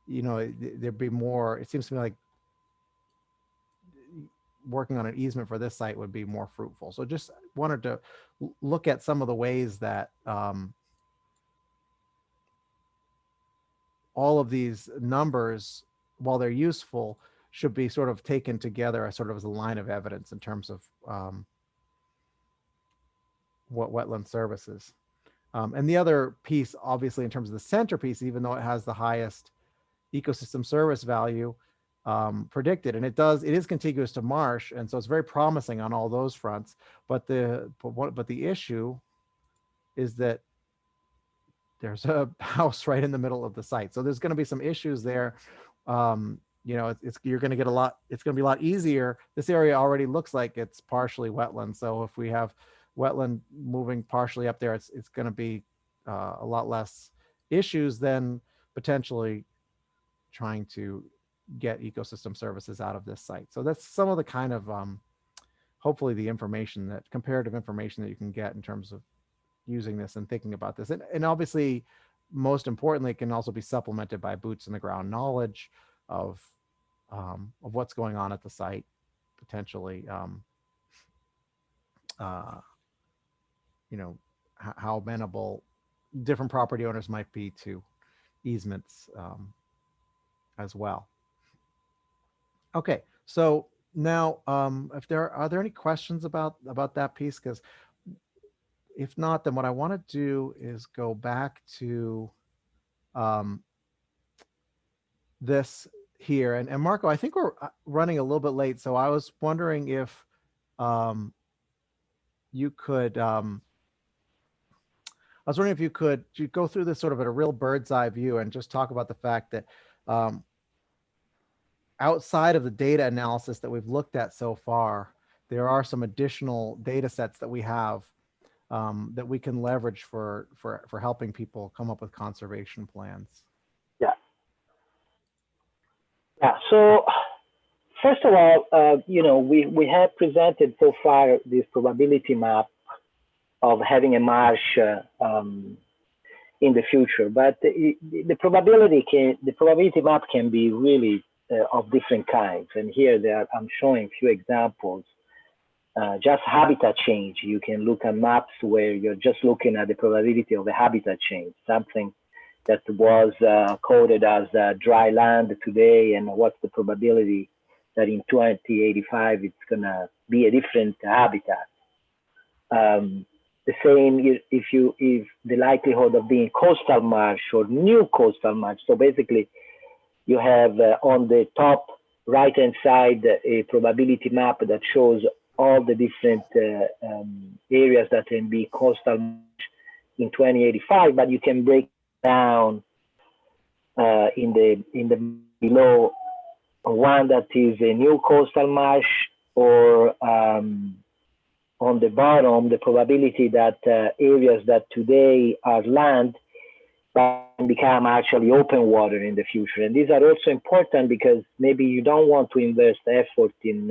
there'd be more. It seems to me like working on an easement for this site would be more fruitful. So just wanted to look at some of the ways that all of these numbers, while they're useful, should be sort of taken together as sort of as a line of evidence in terms of what wetland services. And the other piece, obviously, in terms of the centerpiece, even though it has the highest ecosystem service value predicted, and it is contiguous to marsh, and so it's very promising on all those fronts. But the issue is that there's a house right in the middle of the site, so there's going to be some issues there. You're going to get it's going to be a lot easier. This area already looks like it's partially wetland, so if we have wetland moving partially up there, it's going to be a lot less issues than potentially trying to get ecosystem services out of this site. So that's some of the kind of hopefully the information, that comparative information that you can get in terms of using this and thinking about this. And obviously, most importantly, it can also be supplemented by boots on the ground knowledge of what's going on at the site, potentially how amenable different property owners might be to easements as well. Okay, so now if are there any questions about that piece? Because if not, then what I want to do is go back to this here. And Marco, I think we're running a little bit late, so I was wondering if you could go through this sort of at a real bird's eye view and just talk about the fact that outside of the data analysis that we've looked at so far, there are some additional data sets that we have that we can leverage for helping people come up with conservation plans. Yeah. So first of all, we have presented so far this probability map of having a marsh in the future, but the probability map can be really of different kinds. And here I'm showing a few examples. Just habitat change. You can look at maps where you're just looking at the probability of a habitat change, something that was coded as dry land today, and what's the probability that in 2085 it's gonna be a different habitat. The same if the likelihood of being coastal marsh or new coastal marsh. So basically, you have on the top right-hand side a probability map that shows all the different areas that can be coastal marsh in 2085, but you can break down in the below one that is a new coastal marsh, or on the bottom, the probability that areas that today are land can become actually open water in the future. And these are also important because maybe you don't want to invest effort in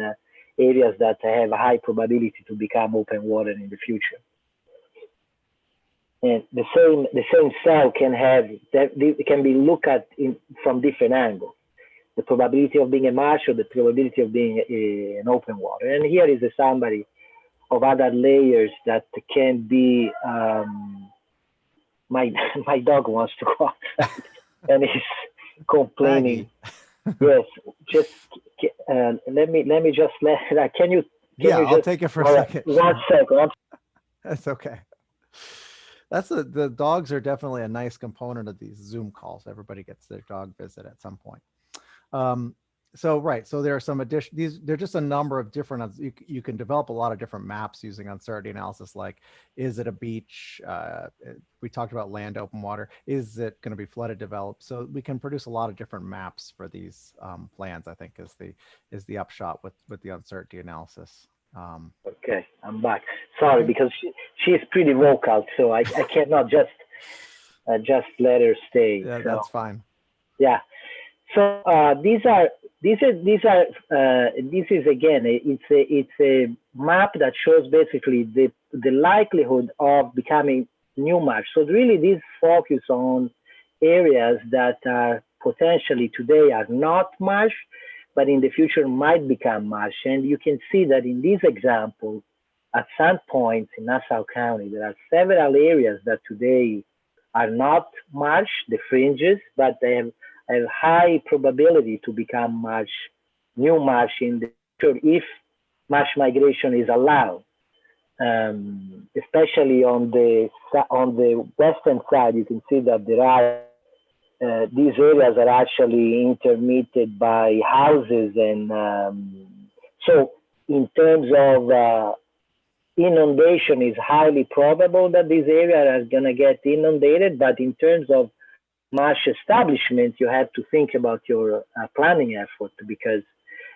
areas that have a high probability to become open water in the future. And the same cell can be looked at from different angles. The probability of being a marsh or the probability of being an open water. And here is a summary of other layers that can be. My dog wants to go outside and he's complaining. Yes, just let me just can you? I'll take it for a second. 1 second. That's okay. The dogs are definitely a nice component of these Zoom calls. Everybody gets their dog visit at some point. So there are some they're just a number of different, you can develop a lot of different maps using uncertainty analysis, like, is it a beach? We talked about land, open water. Is it going to be flooded, developed? So we can produce a lot of different maps for these plans, I think is the upshot with the uncertainty analysis. Okay, I'm back. Sorry, because she is pretty vocal, so I cannot just let her stay. Yeah, so. That's fine. Yeah. So this is again, it's a map that shows basically the likelihood of becoming new marsh. So really, this focus on areas that are potentially today are not marsh, but in the future might become marsh. And you can see that in this example, at some points in Nassau County, there are several areas that today are not marsh, the fringes, but they have high probability to become marsh, new marsh in the future if marsh migration is allowed. Especially on the western side, you can see that there are these areas are actually intermitted by houses, and so in terms of inundation, is highly probable that these areas are going to get inundated. But in terms of marsh establishment, you have to think about your planning effort, because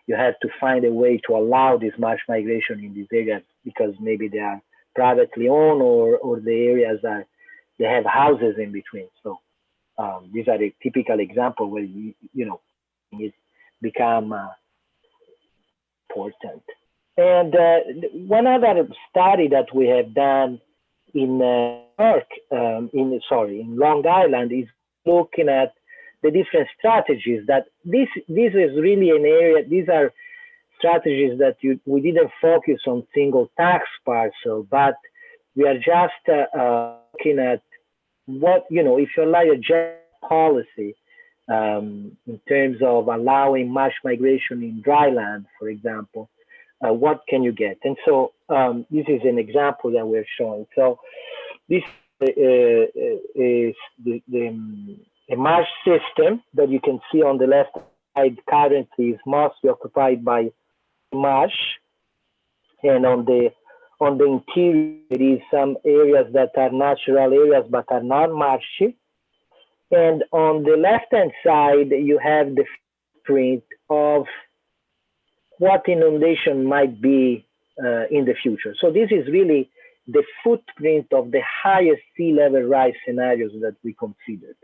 you have to find a way to allow this marsh migration in these areas, because maybe they are privately owned, or the areas they have houses in between. So these are a typical example where it become important. And one other study that we have done in in Long Island is looking at the different strategies that this is really an area. These are strategies that we didn't focus on single tax parcel, but we are just looking at what, if you allow a general policy in terms of allowing marsh migration in dry land, for example, what can you get? And so this is an example that we're showing. So this is a marsh system that you can see on the left side currently is mostly occupied by marsh, and on the interior there is some areas that are natural areas but are not marshy. And on the left hand side you have the footprint of what inundation might be in the future. So this is really the footprint of the highest sea level rise scenarios that we considered.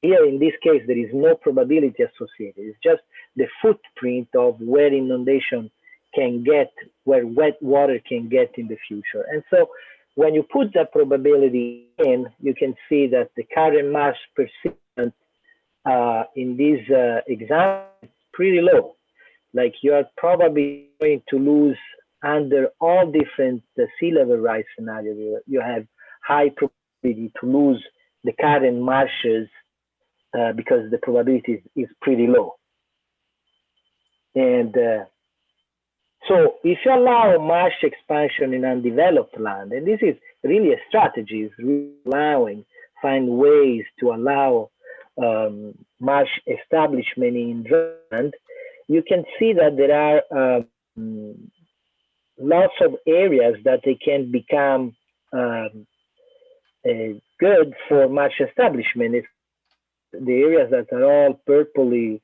here in this case, there is no probability associated. It's just the footprint of where inundation can get, where wet water can get in the future. And so when you put that probability in, you can see that the current marsh persistence in this example is pretty low. Like you are probably going to lose under all different sea level rise scenarios. You have high probability to lose the current marshes because the probability is pretty low. And so if you allow marsh expansion in undeveloped land, and this is really a strategy, is really allowing, find ways to allow marsh establishment in dry land, you can see that there are lots of areas that they can become good for marsh establishment. It's the areas that are all purpley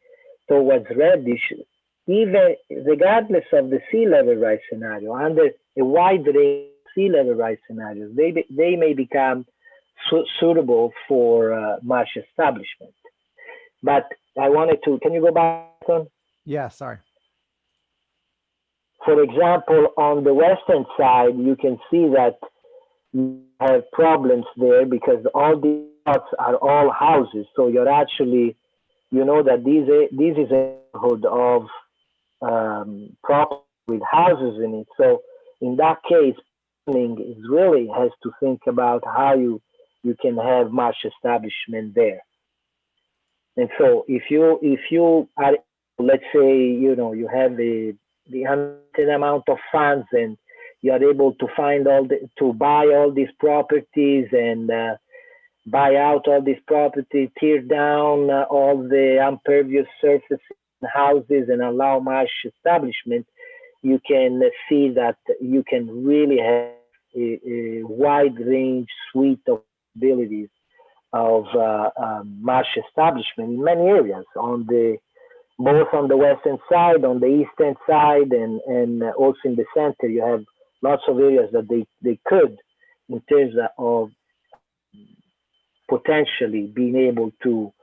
towards reddish, even regardless of the sea level rise scenario, under a wide range of sea level rise scenarios, they may become suitable for marsh establishment. But I wanted to, can you go back on? Yeah, sorry. For example, on the western side, you can see that you have problems there because all these lots are all houses. So you're actually, you know that this is a neighborhood of property with houses in it. So in that case, it really has to think about how you can have marsh establishment there. And so if you are, let's say, you know, you have the unlimited amount of funds and you are able to find to buy all these properties and buy out all these properties, tear down all the impervious surfaces and houses and allow marsh establishment, you can see that you can really have a wide range suite of abilities of marsh establishment in many areas, both on the western side, on the eastern side, and also in the center. You have lots of areas that they could, in terms of potentially being able to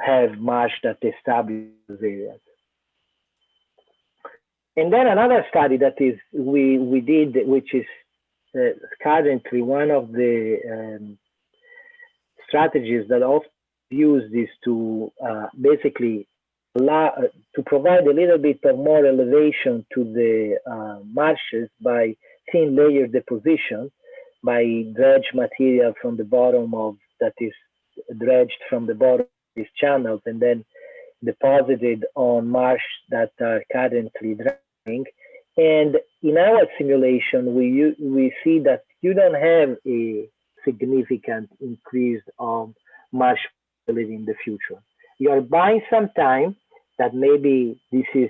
have marsh that establish those areas. And then another study that is we did, which is currently one of the strategies that often use this to basically to provide a little bit of more elevation to the marshes by thin layer deposition, by dredge material from the bottom of that is dredged from the bottom of these channels and then deposited on marsh that are currently drying. And in our simulation, we see that you don't have a significant increase of marsh fertility in the future. You are buying some time that maybe this is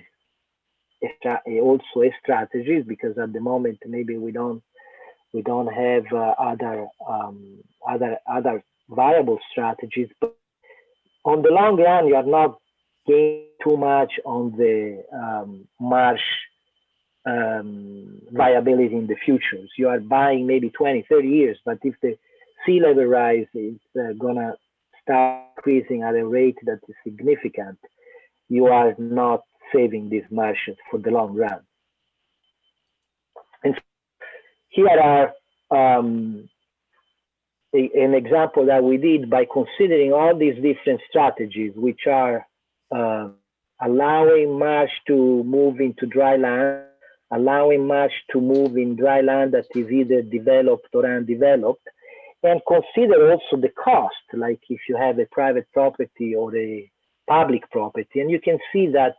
also a strategy, because at the moment maybe we don't have other viable strategies. But on the long run, you are not gaining too much on the marsh viability in the futures. You are buying maybe 20, 30 years, but if the sea level rise is gonna start increasing at a rate that is significant, you are not saving these marshes for the long run. And here are an example that we did by considering all these different strategies, which are allowing marsh to move into dry land, allowing marsh to move in dry land that is either developed or undeveloped, and consider also the cost, like if you have a private property or a public property. And you can see that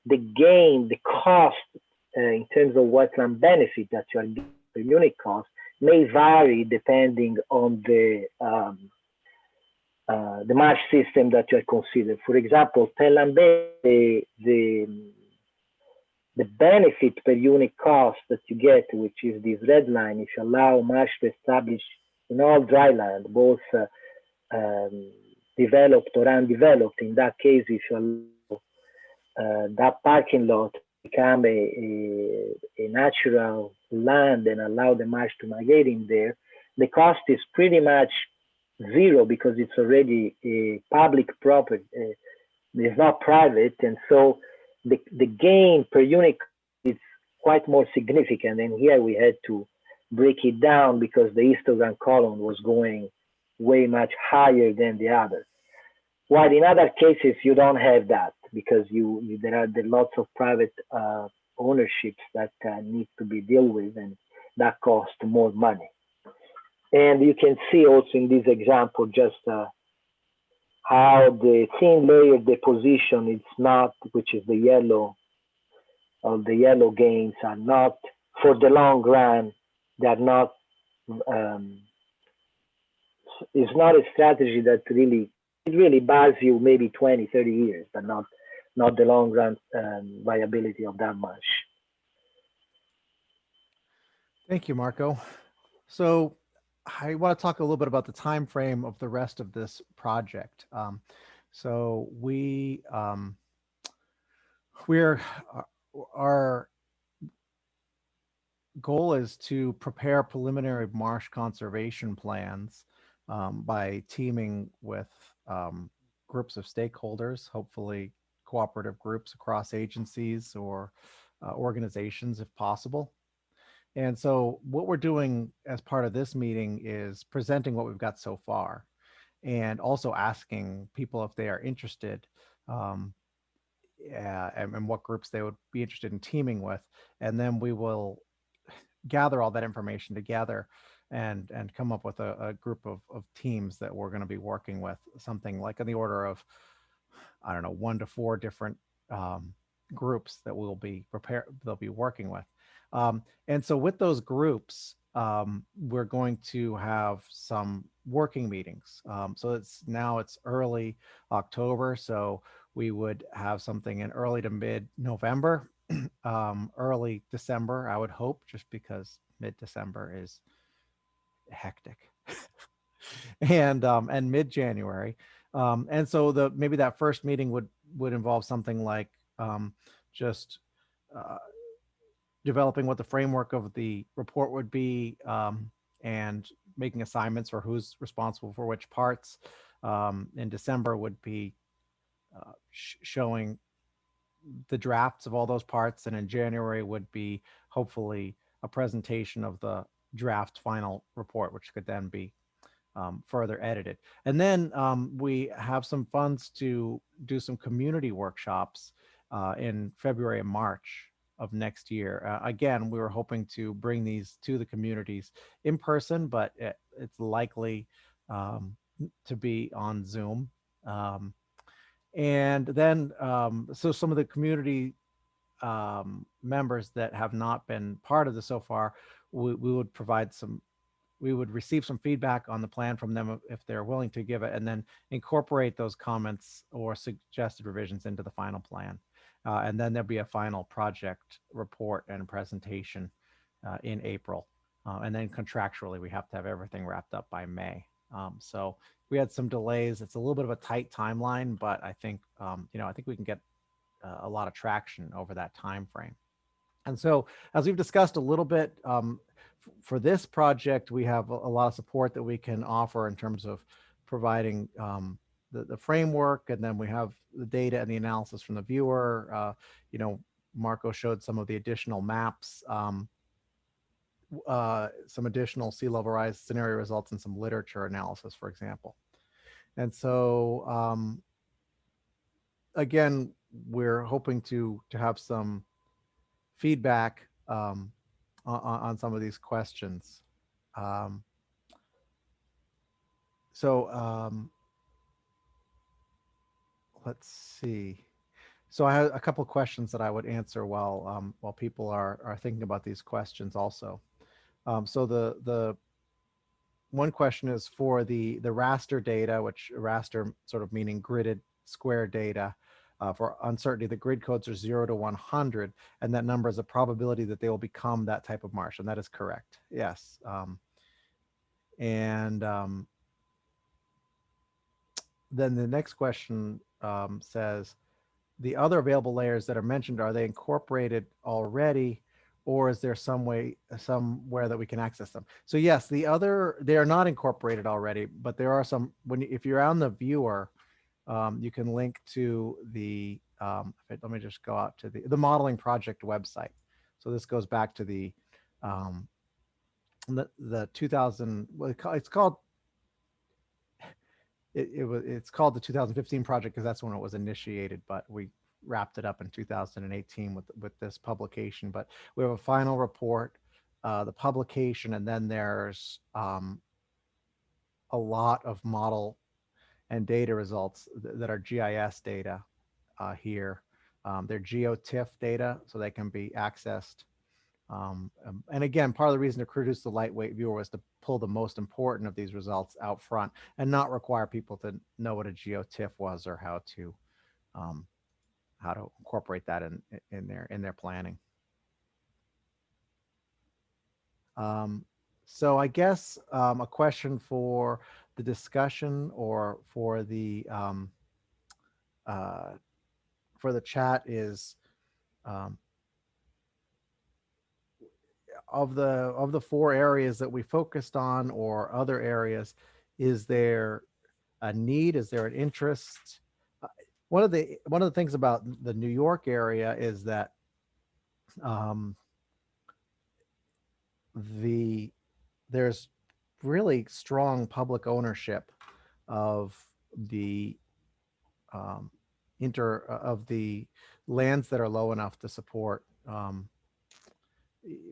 the gain, the cost in terms of wetland benefit that you are getting per unit cost may vary depending on the marsh system that you are considering. For example, the benefit per unit cost that you get, which is this red line, if you allow marsh to establish in all dry land, both developed or undeveloped. In that case, if you allow that parking lot become a natural land and allow the marsh to migrate in there, the cost is pretty much zero because it's already a public property. It's not private, and so the gain per unit is quite more significant. And here we had to break it down because the histogram column was going way much higher than the other. While in other cases you don't have that because there are lots of private ownerships that need to be dealt with, and that costs more money. And you can see also in this example just how the thin layer deposition is not, which is the yellow, or the yellow gains are not for the long run. They are not. Um, it's not a strategy that really it really buys you maybe 20, 30 years, but not the long run viability of that much. Thank you, Marco. So I want to talk a little bit about the time frame of the rest of this project. So we're our goal is to prepare preliminary marsh conservation plans by teaming with groups of stakeholders, hopefully cooperative groups across agencies or organizations if possible. And so what we're doing as part of this meeting is presenting what we've got so far and also asking people if they are interested and what groups they would be interested in teaming with. And then we will gather all that information together and come up with a group of teams that we're going to be working with, something like in the order of, I don't know, 1 to 4 different groups that they'll be working with. And so with those groups, we're going to have some working meetings. So it's early October, so we would have something in early to mid-November, early December, I would hope, just because mid-December is hectic, and mid-January. And so maybe that first meeting would involve something like just developing what the framework of the report would be, and making assignments for who's responsible for which parts. In December would be showing the drafts of all those parts, and in January would be hopefully a presentation of the draft final report, which could then be further edited. And then we have some funds to do some community workshops in February and March of next year. Again, we were hoping to bring these to the communities in person, but it's likely to be on Zoom. And then, so some of the community members that have not been part of this so far, we would receive some feedback on the plan from them if they're willing to give it, and then incorporate those comments or suggested revisions into the final plan. And then there'll be a final project report and presentation in April. And then contractually, we have to have everything wrapped up by May. So we had some delays. It's a little bit of a tight timeline, but I think, I think we can get a lot of traction over that time frame. And so, as we've discussed a little bit, for this project, we have a lot of support that we can offer in terms of providing the framework, and then we have the data and the analysis from the viewer. Marco showed some of the additional maps, some additional sea level rise scenario results, and some literature analysis, for example. And so, again, we're hoping to have some feedback on some of these questions. Let's see. So I have a couple of questions that I would answer while people are thinking about these questions also. So the one question is for the raster data, which raster sort of meaning gridded square data. For uncertainty, the grid codes are 0 to 100, and that number is a probability that they will become that type of marsh, and that is correct. Yes. Then the next question says, the other available layers that are mentioned, are they incorporated already, or is there some way, somewhere that we can access them? So yes, they are not incorporated already, but there are some, if you're on the viewer, you can link to the, let me just go out to the modeling project website. So this goes back to the 2000, well, it's called, it's called the 2015 project because that's when it was initiated, but we wrapped it up in 2018 with this publication. But we have a final report, the publication, and then there's a lot of model and data results that are GIS data here. They're GeoTIFF data, so they can be accessed. And again, part of the reason to produce the lightweight viewer was to pull the most important of these results out front and not require people to know what a GeoTIFF was or how to incorporate that in their planning. So I guess a question for the discussion or for the chat is, of the 4 areas that we focused on or other areas, is there a need? Is there an interest? One of the things about the New York area is that there's really strong public ownership of the of the lands that are low enough to support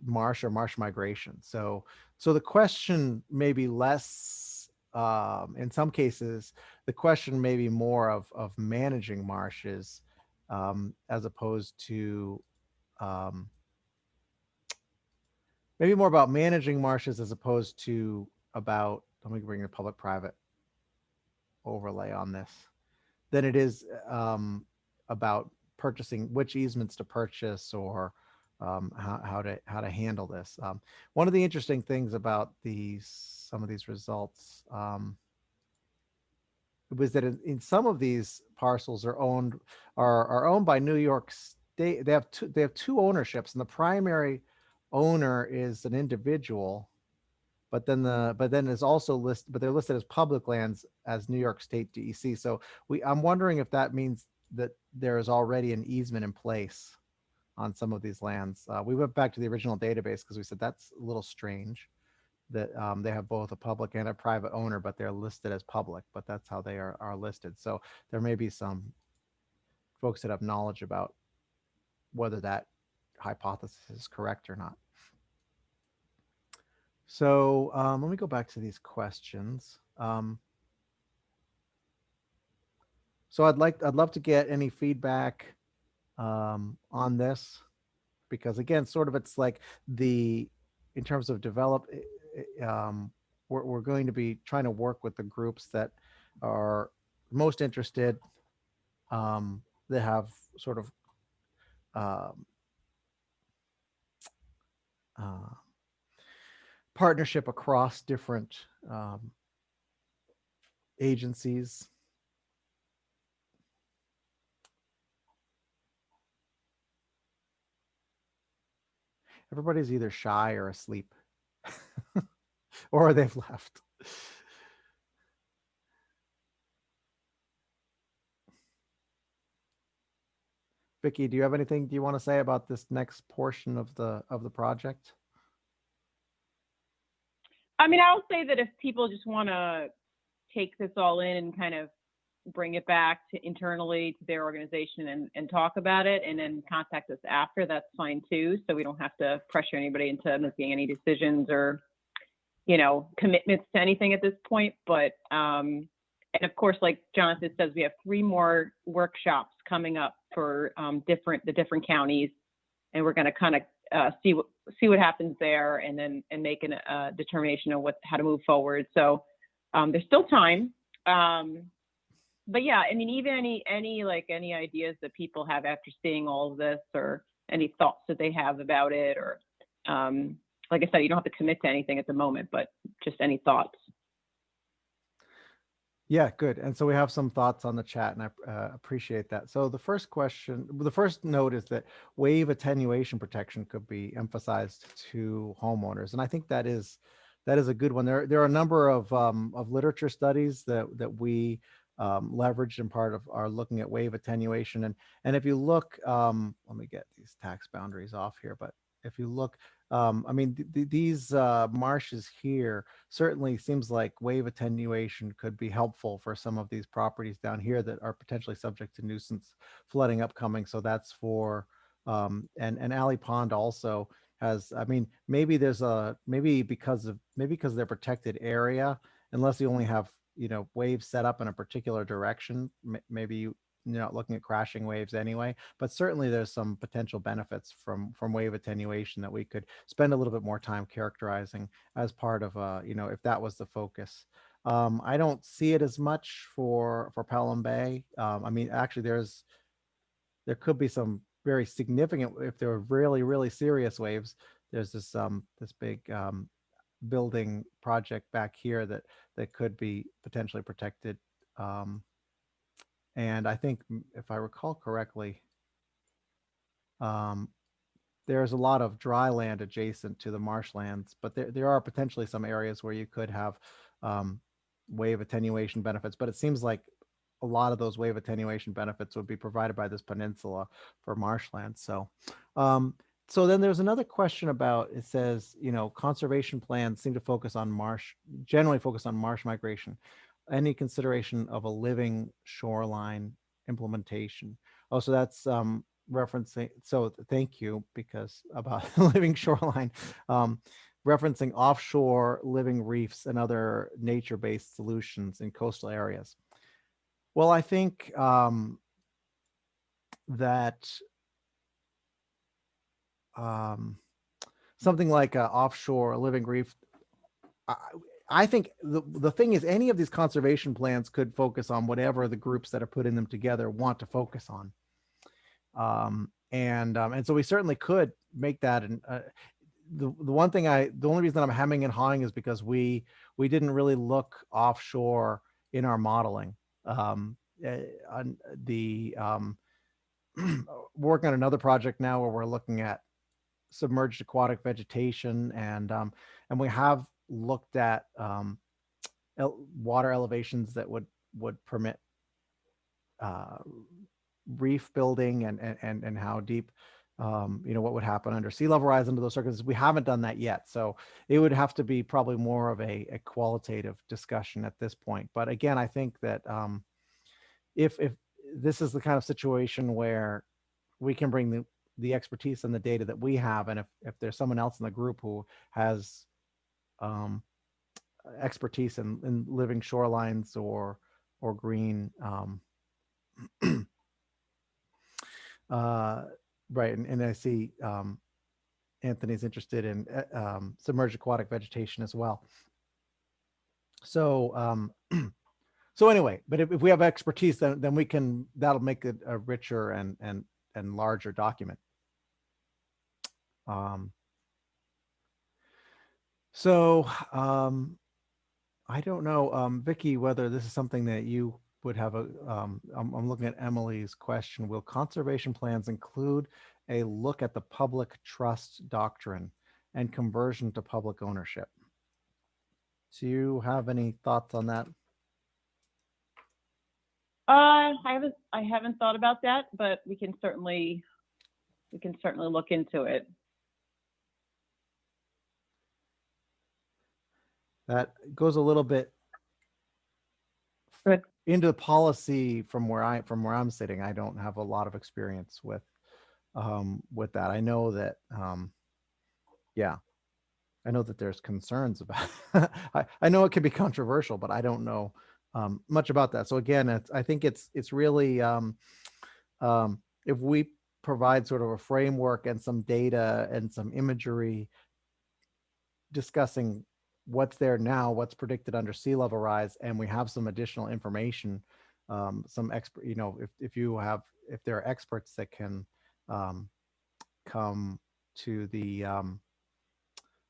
marsh or marsh migration. So the question may be less, in some cases, the question may be more of managing marshes as opposed to maybe more about managing marshes as opposed to about, let me bring the public-private overlay on this, than it is about purchasing, which easements to purchase, or how to handle this. One of the interesting things about some of these results was that in some of these parcels are owned by New York State. They have two ownerships, and the primary owner is an individual, but then is also listed, but they're listed as public lands as New York State DEC. So I'm wondering if that means that there is already an easement in place on some of these lands. We went back to the original database because we said that's a little strange that they have both a public and a private owner, but they're listed as public, but that's how they are listed. So there may be some folks that have knowledge about whether that hypothesis is correct or not. So let me go back to these questions. So I'd love to get any feedback on this, because again, sort of it's like in terms of we're going to be trying to work with the groups that are most interested, that have sort of partnership across different agencies. Everybody's either shy or asleep, or they've left. Vicki, do you have anything you want to say about this next portion of the project? I mean, I'll say that if people just want to take this all in and kind of bring it back to internally to their organization and talk about it, and then contact us after, that's fine too. So we don't have to pressure anybody into making any decisions or, commitments to anything at this point. But, and of course, like Jonathan says, we have 3 more workshops coming up for the different counties, and we're going to kind of see what happens there, and then make a determination of how to move forward. So there's still time. But yeah, I mean, even any ideas that people have after seeing all of this, or any thoughts that they have about it, or like I said, you don't have to commit to anything at the moment, but just any thoughts. Yeah, good. And so we have some thoughts on the chat, and I appreciate that. So the first note is that wave attenuation protection could be emphasized to homeowners, and I think that is a good one. There are a number of literature studies that we leveraged in part of our looking at wave attenuation, and if you look, let me get these tax boundaries off here, but if you look, I mean, these marshes here certainly seems like wave attenuation could be helpful for some of these properties down here that are potentially subject to nuisance flooding upcoming. So that's for, and Alley Pond also has, I mean, maybe there's a, maybe because of their protected area, unless you only have, waves set up in a particular direction, maybe you're not looking at crashing waves anyway, but certainly there's some potential benefits from wave attenuation that we could spend a little bit more time characterizing as part of if that was the focus. I don't see it as much for Pelham Bay. I mean, actually, there could be some very significant, if there were really really serious waves. There's this big building project back here that could be potentially protected. And I think, if I recall correctly, um, there's a lot of dry land adjacent to the marshlands, but there are potentially some areas where you could have um, wave attenuation benefits. But it seems like a lot of those wave attenuation benefits would be provided by this peninsula for marshlands. So then there's another question about, it says, conservation plans seem to generally focus on marsh migration. Any consideration of a living shoreline implementation? Oh, so that's referencing, so thank you, because about living shoreline, referencing offshore living reefs and other nature-based solutions in coastal areas. Well, I think that something like a offshore living reef, I, I think the thing is, any of these conservation plans could focus on whatever the groups that are putting them together want to focus on. And so we certainly could make that. And the only reason I'm hemming and hawing is because we didn't really look offshore in our modeling. On the working on another project now where we're looking at submerged aquatic vegetation, and we have looked at water elevations that would permit reef building, and how deep, what would happen under sea level rise under those circumstances. We haven't done that yet, so it would have to be probably more of a qualitative discussion at this point. But again, I think that if this is the kind of situation where we can bring the expertise and the data that we have, and if there's someone else in the group who has expertise in living shorelines or green, right, and I see Anthony's interested in submerged aquatic vegetation as well. So so anyway, but if we have expertise, then we can, that'll make it a richer and larger document. So I don't know, Vicky, whether this is something that you would have I'm looking at Emily's question. Will conservation plans include a look at the public trust doctrine and conversion to public ownership? Do you have any thoughts on that? I haven't thought about that, but we can certainly look into it. That goes a little bit into the policy from where I'm sitting. I don't have a lot of experience with that. I know that yeah, I know that there's concerns about I know it can be controversial, but I don't know much about that. So again, I think it's really if we provide sort of a framework and some data and some imagery discussing what's there now, what's predicted under sea level rise, and we have some additional information, some expert, if there are experts that can come to the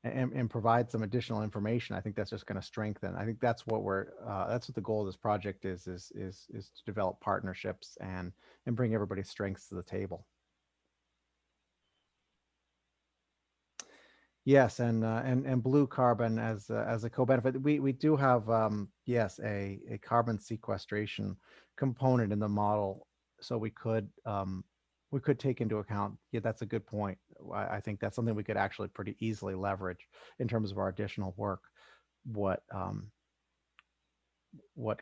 and provide some additional information, I think that's just going to strengthen. I think that's what that's what the goal of this project is to develop partnerships and bring everybody's strengths to the table. Yes, and blue carbon as a co-benefit. We do have yes, a carbon sequestration component in the model, so we could take into account. Yeah, that's a good point. I think that's something we could actually pretty easily leverage in terms of our additional work. What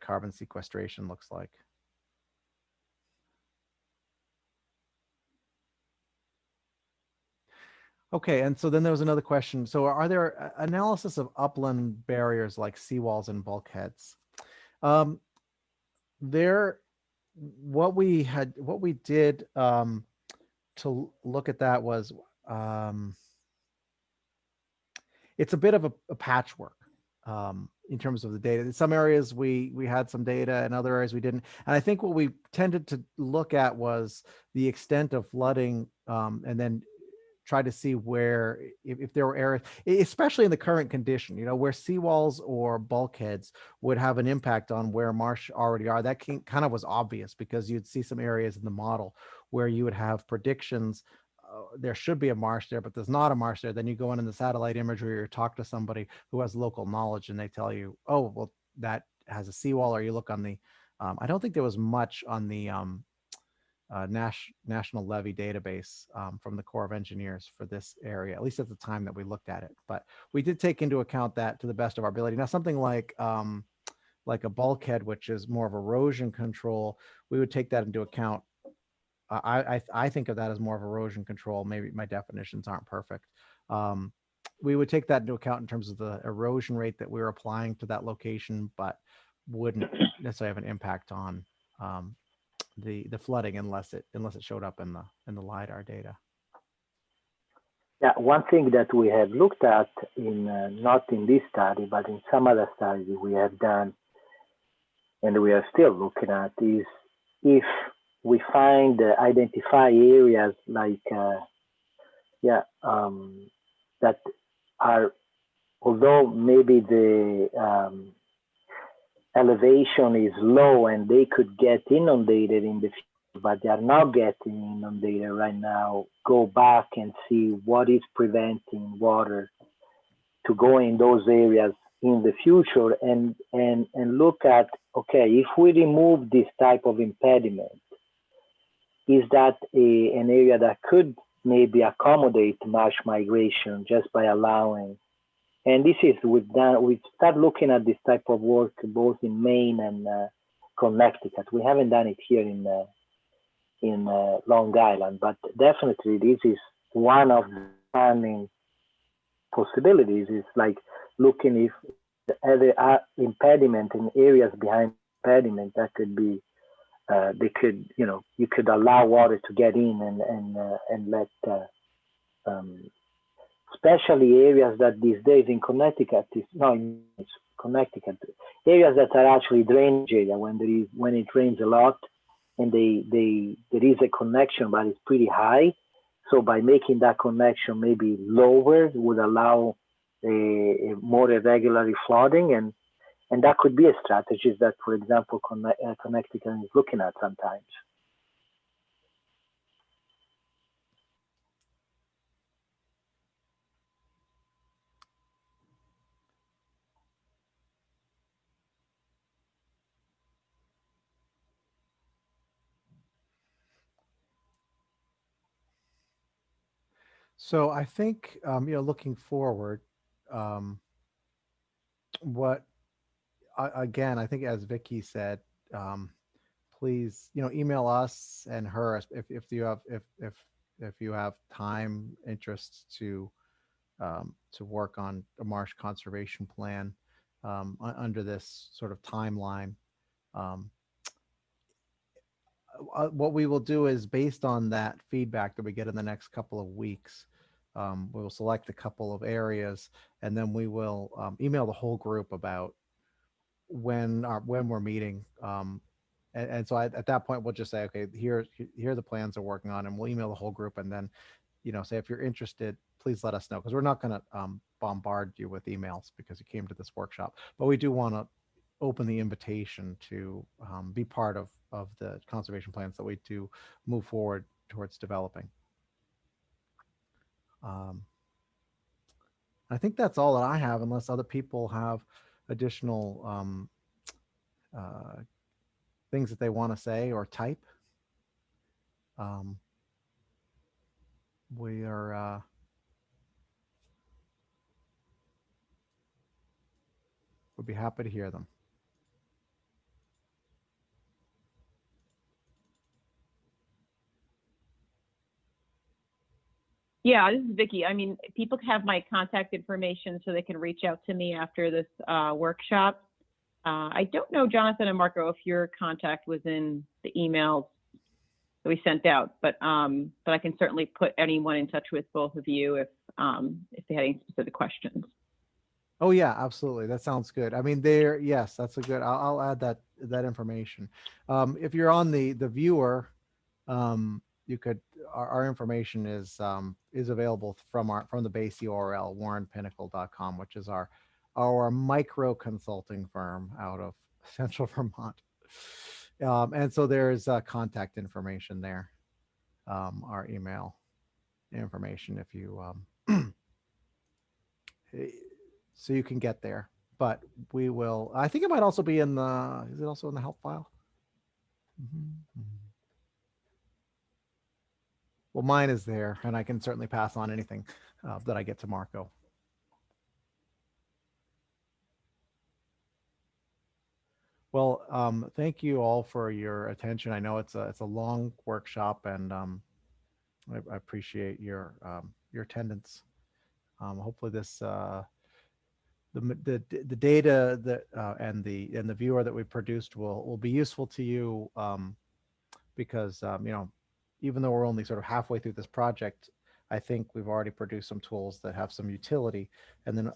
carbon sequestration looks like. Okay, and so then there was another question. So are there analysis of upland barriers like seawalls and bulkheads? What we did to look at that was it's a bit of a patchwork in terms of the data. In some areas we had some data, in other areas we didn't. And I think what we tended to look at was the extent of flooding, and then try to see where, if there were areas, especially in the current condition, where seawalls or bulkheads would have an impact on where marsh already are. That kind of was obvious because you'd see some areas in the model where you would have predictions. There should be a marsh there, but there's not a marsh there. Then you go in the satellite imagery or talk to somebody who has local knowledge and they tell you, oh, well, that has a seawall. Or you look on the, I don't think there was much on the national levy database from the Corps of Engineers for this area, at least at the time that we looked at it. But we did take into account that to the best of our ability. Now, something like a bulkhead, which is more of erosion control, we would take that into account. I think of that as more of erosion control. Maybe my definitions aren't perfect. We would take that into account in terms of the erosion rate that we were applying to that location, but wouldn't necessarily have an impact on the flooding unless it showed up in the LiDAR data. Yeah, one thing that we have looked at in not in this study, but in some other studies we have done, and we are still looking at, is if we find identify areas like that are, although maybe the elevation is low and they could get inundated in the future, but they are not getting inundated right now, go back and see what is preventing water to go in those areas in the future, and look at, okay, if we remove this type of impediment, is that an area that could maybe accommodate marsh migration just by allowing? And this is we start looking at this type of work both in Maine and Connecticut. We haven't done it here in Long Island, but definitely this is one of the planning possibilities. Is like looking if there are impediment in areas behind impediment that could be they could, you could allow water to get in and let especially areas that these days in Connecticut Connecticut areas that are actually drainage area when it rains a lot, and there is a connection but it's pretty high. So by making that connection maybe lower would allow a more irregular flooding, and that could be a strategy that, for example, Connecticut is looking at sometimes. So I think, looking forward, again, I think as Vicky said, please, email us and her if you have time, interest to work on a marsh conservation plan under this sort of timeline. What we will do is, based on that feedback that we get in the next couple of weeks, we will select a couple of areas, and then we will email the whole group about when we're meeting. And so at that point, we'll just say, okay, here are the plans we're working on, and we'll email the whole group, and then say if you're interested, please let us know, because we're not going to bombard you with emails because you came to this workshop. But we do want to open the invitation to be part of the conservation plans that we do move forward towards developing. I think that's all that I have, unless other people have additional things that they want to say or type. We are would be happy to hear them. Yeah, this is Vicky. I mean, people have my contact information so they can reach out to me after this workshop. I don't know, Jonathan and Marco, if your contact was in the emails that we sent out, but I can certainly put anyone in touch with both of you if they had any specific questions. Oh yeah, absolutely. That sounds good. I mean, yes, that's a good. I'll add that information. If you're on the viewer, you could. Our information is available from the base URL warrenpinnacle.com, which is our micro consulting firm out of Central Vermont. And so there's contact information there, our email information if you so you can get there. But we will. I think it might also be in the. Is it also in the help file? Mm-hmm. Well, mine is there, and I can certainly pass on anything that I get to Marco. Well, thank you all for your attention. I know it's a long workshop, and I appreciate your attendance. Hopefully, this the data that and the viewer that we produced will be useful to you, because even though we're only sort of halfway through this project, I think we've already produced some tools that have some utility, and then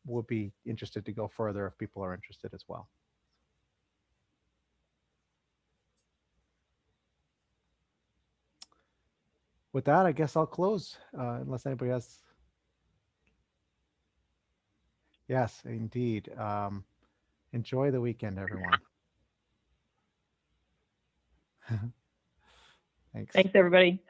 we'll be interested to go further if people are interested as well. With that, I guess I'll close unless anybody has. Yes, indeed. Enjoy the weekend, everyone. Thanks, everybody.